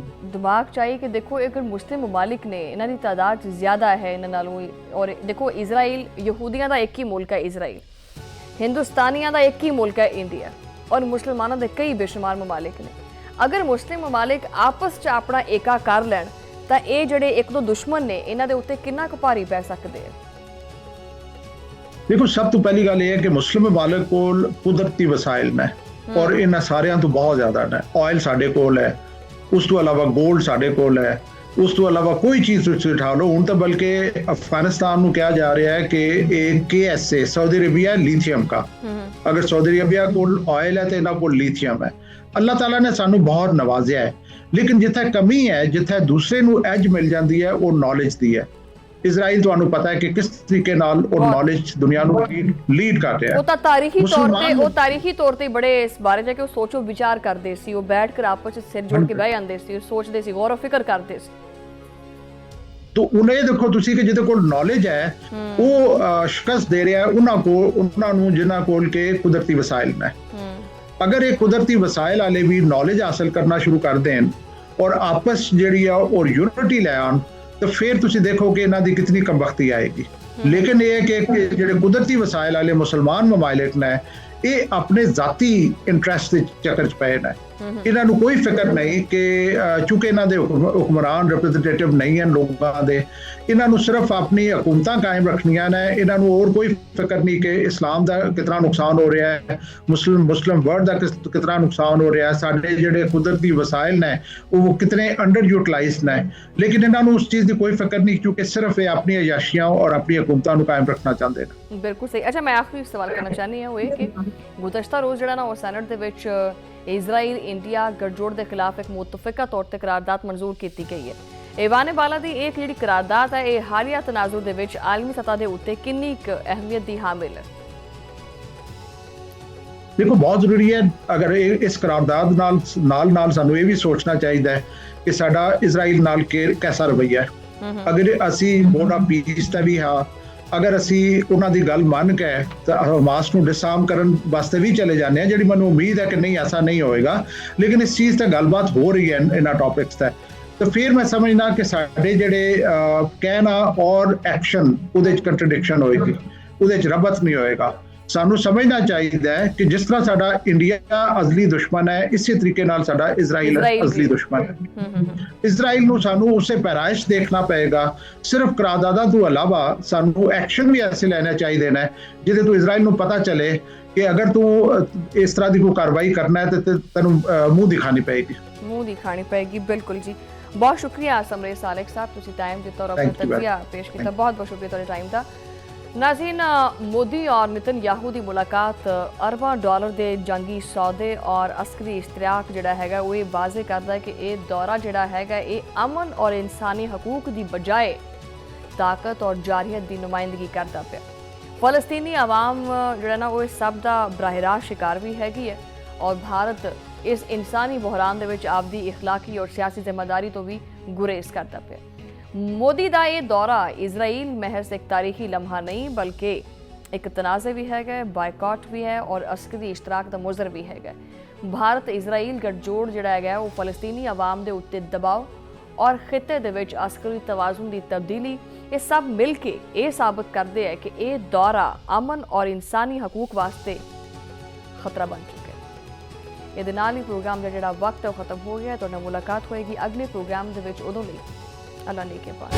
दिमाग चाहिए कि देखो अगर मुस्लिम ममालिक ने इन्हों की तादाद ज़्यादा है इन्होंने नालों, और देखो इजराइल यहूदियों का एक ही मुल्क है इजराइल, हिंदुस्तानियों का एक ही मुल्क है इंडिया, और मुसलमानों के कई बेशुमार ममालिक ने। अगर मुस्लिम ममालिक आपस च अपना एका कर लैन तो ये जोड़े एक दो दुश्मन ने इन्हों के उत्ते कितना कुछ भारी पै सकते हैं? देखो सब तो पहली गल ये है कि मुस्लिम ममालिक को कुदरती वसाइल ने और इन्हां सारियां तो बहुत ज़्यादा ने। ऑयल साडे कोल है, उस तो अलावा गोल्ड साडे कोल है, उस तो अलावा कोई चीज़ तुसीं उठा लो। हुण तो बल्कि अफगानिस्तान नूं कहा जा रहा है कि एक KSA सऊदी अरेबिया लीथियम का, अगर सऊदी अरेबिया कोल ऑयल है तो इन्हां कोल लीथियम है। अल्लाह ताला ने सानू बहुत नवाजिया है, लेकिन जिथे कमी है, जिथे दूसरे नूं एज मिल जाती है, वो नॉलेज दी है। इजराइल ਤੁਹਾਨੂੰ ਪਤਾ ਹੈ ਕਿ ਕਿਸ ਤਰੀਕੇ ਨਾਲ ਉਹ ਨੌਲੇਜ ਦੁਨੀਆ ਨੂੰ ਲੀਡ ਕਰ ਰਿਹਾ ਹੈ। ਉਹ ਤਾਂ ਤਾਰੀਖੀ ਤੌਰ ਤੇ ਬੜੇ ਇਸ ਬਾਰੇ ਜਾ ਕੇ ਉਹ ਸੋਚੋ ਵਿਚਾਰ ਕਰਦੇ ਸੀ, ਉਹ ਬੈਠ ਕੇ ਆਪਸ ਵਿੱਚ ਸਿਰ ਜੋੜ ਕੇ ਬਹਿ ਜਾਂਦੇ ਸੀ, ਸੋਚਦੇ ਸੀ, ਗੌਰ ਫਿਕਰ ਕਰਦੇ ਸੀ। तो उन्हें देखो तुसी कि जिहदे कोल नॉलेज है वो शिकस्त दे रहा है उन्हां नूं जिन्हां कोल के कुदरती वसाइल ने। अगर ये कुदरती वसाइल वाले भी नॉलेज हासिल करना शुरू कर देन और आपस जिहड़ी है और यूनिटी ले आन तो फिर तुसी देखो कि इन्हां दी कितनी कमबख्ती आएगी। लेकिन ये कि जिहड़े कुदरती वसाइल वाले मुसलमान ममालिक ने ਇਹ ਆਪਣੇ ਜ਼ਾਤੀ ਇੰਟਰਸਟ ਦੇ ਚੱਕਰ 'ਚ ਪਏ ਨੇ। ਇਹਨਾਂ ਨੂੰ ਕੋਈ ਫਿਕਰ ਨਹੀਂ ਕਿ ਚੂੰਕਿ ਇਹਨਾਂ ਦੇ ਹੁਕਮਰਾਨ ਰਿਪਰੈਜ਼ੈਂਟੇਟਿਵ ਨਹੀਂ ਹਨ ਲੋਕਾਂ ਦੇ, ਇਹਨਾਂ ਨੂੰ ਸਿਰਫ ਆਪਣੀ ਹਕੂਮਤਾਂ ਕਾਇਮ ਰੱਖਣੀਆਂ ਨੇ। ਇਹਨਾਂ ਨੂੰ ਹੋਰ ਕੋਈ ਫਿਕਰ ਨਹੀਂ ਕਿ ਇਸਲਾਮ ਦਾ ਕਿਤਨਾ ਨੁਕਸਾਨ ਹੋ ਰਿਹਾ ਹੈ, ਮੁਸਲਿਮ ਵਰਲਡ ਦਾ ਕਿਤਨਾ ਨੁਕਸਾਨ ਹੋ ਰਿਹਾ ਹੈ, ਸਾਡੇ ਜਿਹੜੇ ਕੁਦਰਤੀ ਵਸਾਇਲ ਨੇ ਉਹ ਕਿਤਨੇ ਅੰਡਰ ਯੂਟਿਲਾਈਜ਼ਡ ਨੇ। ਲੇਕਿਨ ਇਹਨਾਂ ਨੂੰ ਉਸ ਚੀਜ਼ ਦੀ ਕੋਈ ਫਿਕਰ ਨਹੀਂ, ਕਿਉਂਕਿ ਸਿਰਫ ਇਹ ਆਪਣੀ ਅਯਾਸ਼ੀਆਂ ਔਰ ਆਪਣੀ ਹਕੂਮਤਾਂ ਨੂੰ ਕਾਇਮ ਰੱਖਣਾ ਚਾਹੁੰਦੇ ਨੇ। ਬਿਲਕੁਲ ਸਹੀ। ਅੱਛਾ, ਮੈਂ ਆਖਰੀ ਸਵਾਲ ਕਰਨਾ ਚਾਹੁੰਦੀ ਹਾਂ ਉਹ ਇਹ ਕਿ ਗੁਜ਼ਸ਼ਤਾ ਰੋਜ਼ ਜਿਹੜਾ ਨਾ ਉਹ ਸੈਨੇਟ ਦੇ ਵਿੱਚ ਇਜ਼ਰਾਈਲ ਇੰਡੀਆ ਗੱਠਜੋੜ ਦੇ ਖਿਲਾਫ ਇੱਕ ਮੁਤਫਿਕਾ ਤੌਰ ਤੇ ਕਰਾਰਦਾਦ ਮਨਜ਼ੂਰ ਕੀਤੀ ਗਈ ਹੈ। ਈਵਾਨ ਬਾਲਾ ਦੀ ਇਹ ਜਿਹੜੀ ਕਰਾਰਦਾਦ ਹੈ ਇਹ ਹਾਲੀਆ ਤਨਾਜ਼ੁਰ ਦੇ ਵਿੱਚ ਆਲਮੀ ਸਤ੍ਹਾ ਦੇ ਉੱਤੇ ਕਿੰਨੀ ਕੁ ਅਹਿਮੀਅਤ ਦੀ ਹਾਮਿਲ ਹੈ? ਦੇਖੋ, ਬਹੁਤ ਜ਼ਰੂਰੀ ਹੈ। ਅਗਰ ਇਸ ਕਰਾਰਦਾਦ ਨਾਲ ਸਾਨੂੰ ਇਹ ਵੀ ਸੋਚਣਾ ਚਾਹੀਦਾ ਹੈ ਕਿ ਸਾਡਾ ਇਜ਼ਰਾਈਲ ਨਾਲ ਕੈਸਾ ਰਵੱਈਆ ਹੈ। ਅਗਰ ਅਸੀਂ ਮੋਡਾ ਪੀਸ ਦਾ ਵੀ ਹਾਂ, ਅਗਰ ਅਸੀਂ ਉਹਨਾਂ ਦੀ ਗੱਲ ਮੰਨ ਕੇ ਤਾਂ ਹਮਾਸ ਨੂੰ ਡਿਸਆਰਮ ਕਰਨ ਵਾਸਤੇ ਵੀ ਚਲੇ ਜਾਂਦੇ ਹਾਂ, ਜਿਹੜੀ ਮੈਨੂੰ ਉਮੀਦ ਹੈ ਕਿ ਨਹੀਂ ਐਸਾ ਨਹੀਂ ਹੋਏਗਾ, ਲੇਕਿਨ ਇਸ ਚੀਜ਼ ਤੇ ਗੱਲਬਾਤ ਹੋ ਰਹੀ ਹੈ ਇਹਨਾਂ ਟੌਪਿਕਸ ਤੇ, ਤਾਂ ਫਿਰ ਮੈਂ ਸਮਝਦਾ ਕਿ ਸਾਡੇ ਜਿਹੜੇ ਕਹਿਣਾ ਔਰ ਐਕਸ਼ਨ ਉਹਦੇ 'ਚ ਕੰਟਰਡਿਕਸ਼ਨ ਹੋਏਗੀ, ਉਹਦੇ 'ਚ ਰਬਤ ਨਹੀਂ ਹੋਏਗਾ। ਸਾਨੂੰ ਸਮਝਣਾ ਚਾਹੀਦਾ ਹੈ ਕਿ ਜਿਸ ਤਰ੍ਹਾਂ ਸਾਡਾ ਇੰਡੀਆ ਅਜ਼ਲੀ ਦੁਸ਼ਮਣ ਹੈ, ਇਸੇ ਤਰੀਕੇ ਨਾਲ ਸਾਡਾ ਇਜ਼ਰਾਈਲ ਅਜ਼ਲੀ ਦੁਸ਼ਮਣ ਹੈ। ਇਜ਼ਰਾਈਲ ਨੂੰ ਸਾਨੂੰ ਉਸੇ ਪੈਰਾਇਸ਼ ਦੇਖਣਾ ਪਏਗਾ। ਸਿਰਫ ਕਰਾਰਦਾਦਾਂ ਤੋਂ ਇਲਾਵਾ ਸਾਨੂੰ ਐਕਸ਼ਨ ਵੀ ਐਸੇ ਲੈਣੇ ਚਾਹੀਦੇ ਨੇ ਜਿਹਦੇ ਤੋਂ ਇਜ਼ਰਾਈਲ ਨੂੰ ਪਤਾ ਚਲੇ ਕਿ ਅਗਰ ਤੂੰ ਇਸ ਤਰ੍ਹਾਂ ਦੀ ਕੋਈ ਕਾਰਵਾਈ ਕਰਨਾ ਹੈ ਤੇ ਤੈਨੂੰ ਮੂੰਹ ਦਿਖਾਣੀ ਪਏਗੀ। ਬਿਲਕੁਲ ਜੀ, ਬਹੁਤ ਸ਼ੁਕਰੀਆ ਸਮਰੇਸ਼ ਸਾਲਕ ਸਾਹਿਬ, ਤੁਸੀਂ ਟਾਈਮ ਦਿੱਤਾ ਔਰ ਆਪਣਾ ਤਜਜ਼ੀਆ ਪੇਸ਼ ਕੀਤਾ। ਬਹੁਤ ਬਹੁਤ ਸ਼ੁਕਰੀਆ ਤੁਹਾਡੇ ਟਾਈਮ ਦਾ। नाज़रीन, मोदी और नेतन्याहू की मुलाकात अरबां डॉलर के जंगी सौदे और अस्करी इश्तराक जिहड़ा हैगा वो वाजे करता है कि यह दौरा जिहड़ा हैगा ये अमन और इंसानी हकूक की बजाय ताकत और जारियत की नुमाइंदगी करता पिया। फलस्तीनी आवाम जिहड़ा ना वो इस सब का बराह रास्त शिकार भी हैगी है और भारत इस इंसानी बहरान दे विच आपदी इखलाकी और सियासी जिम्मेदारी तो भी गुरेज करता पिया। मोदी का यह दौरा इजराइल महज एक तारीखी लम्हा नहीं बल्कि एक तनाज़े भी है, बायकॉट भी है और अस्करी इश्तराक का मुजर भी है। भारत इजराइल गठजोड़ जिहड़ा है वो फलस्तीनी आवाम के उत्ते दबाव और खिते दे विच अस्करी तवाजुन की तब्दीली ये सब मिल के ये साबित करते हैं कि यह दौरा अमन और इंसानी हकूक वास्ते खतरा बन चुका है। ये नाल ही प्रोग्राम का जिहड़ा वक्त है खत्म हो गया। तुहाडे नाल मुलाकात होएगी अगले प्रोग्राम दे विच, उदों लई अल्लाह ने के पास।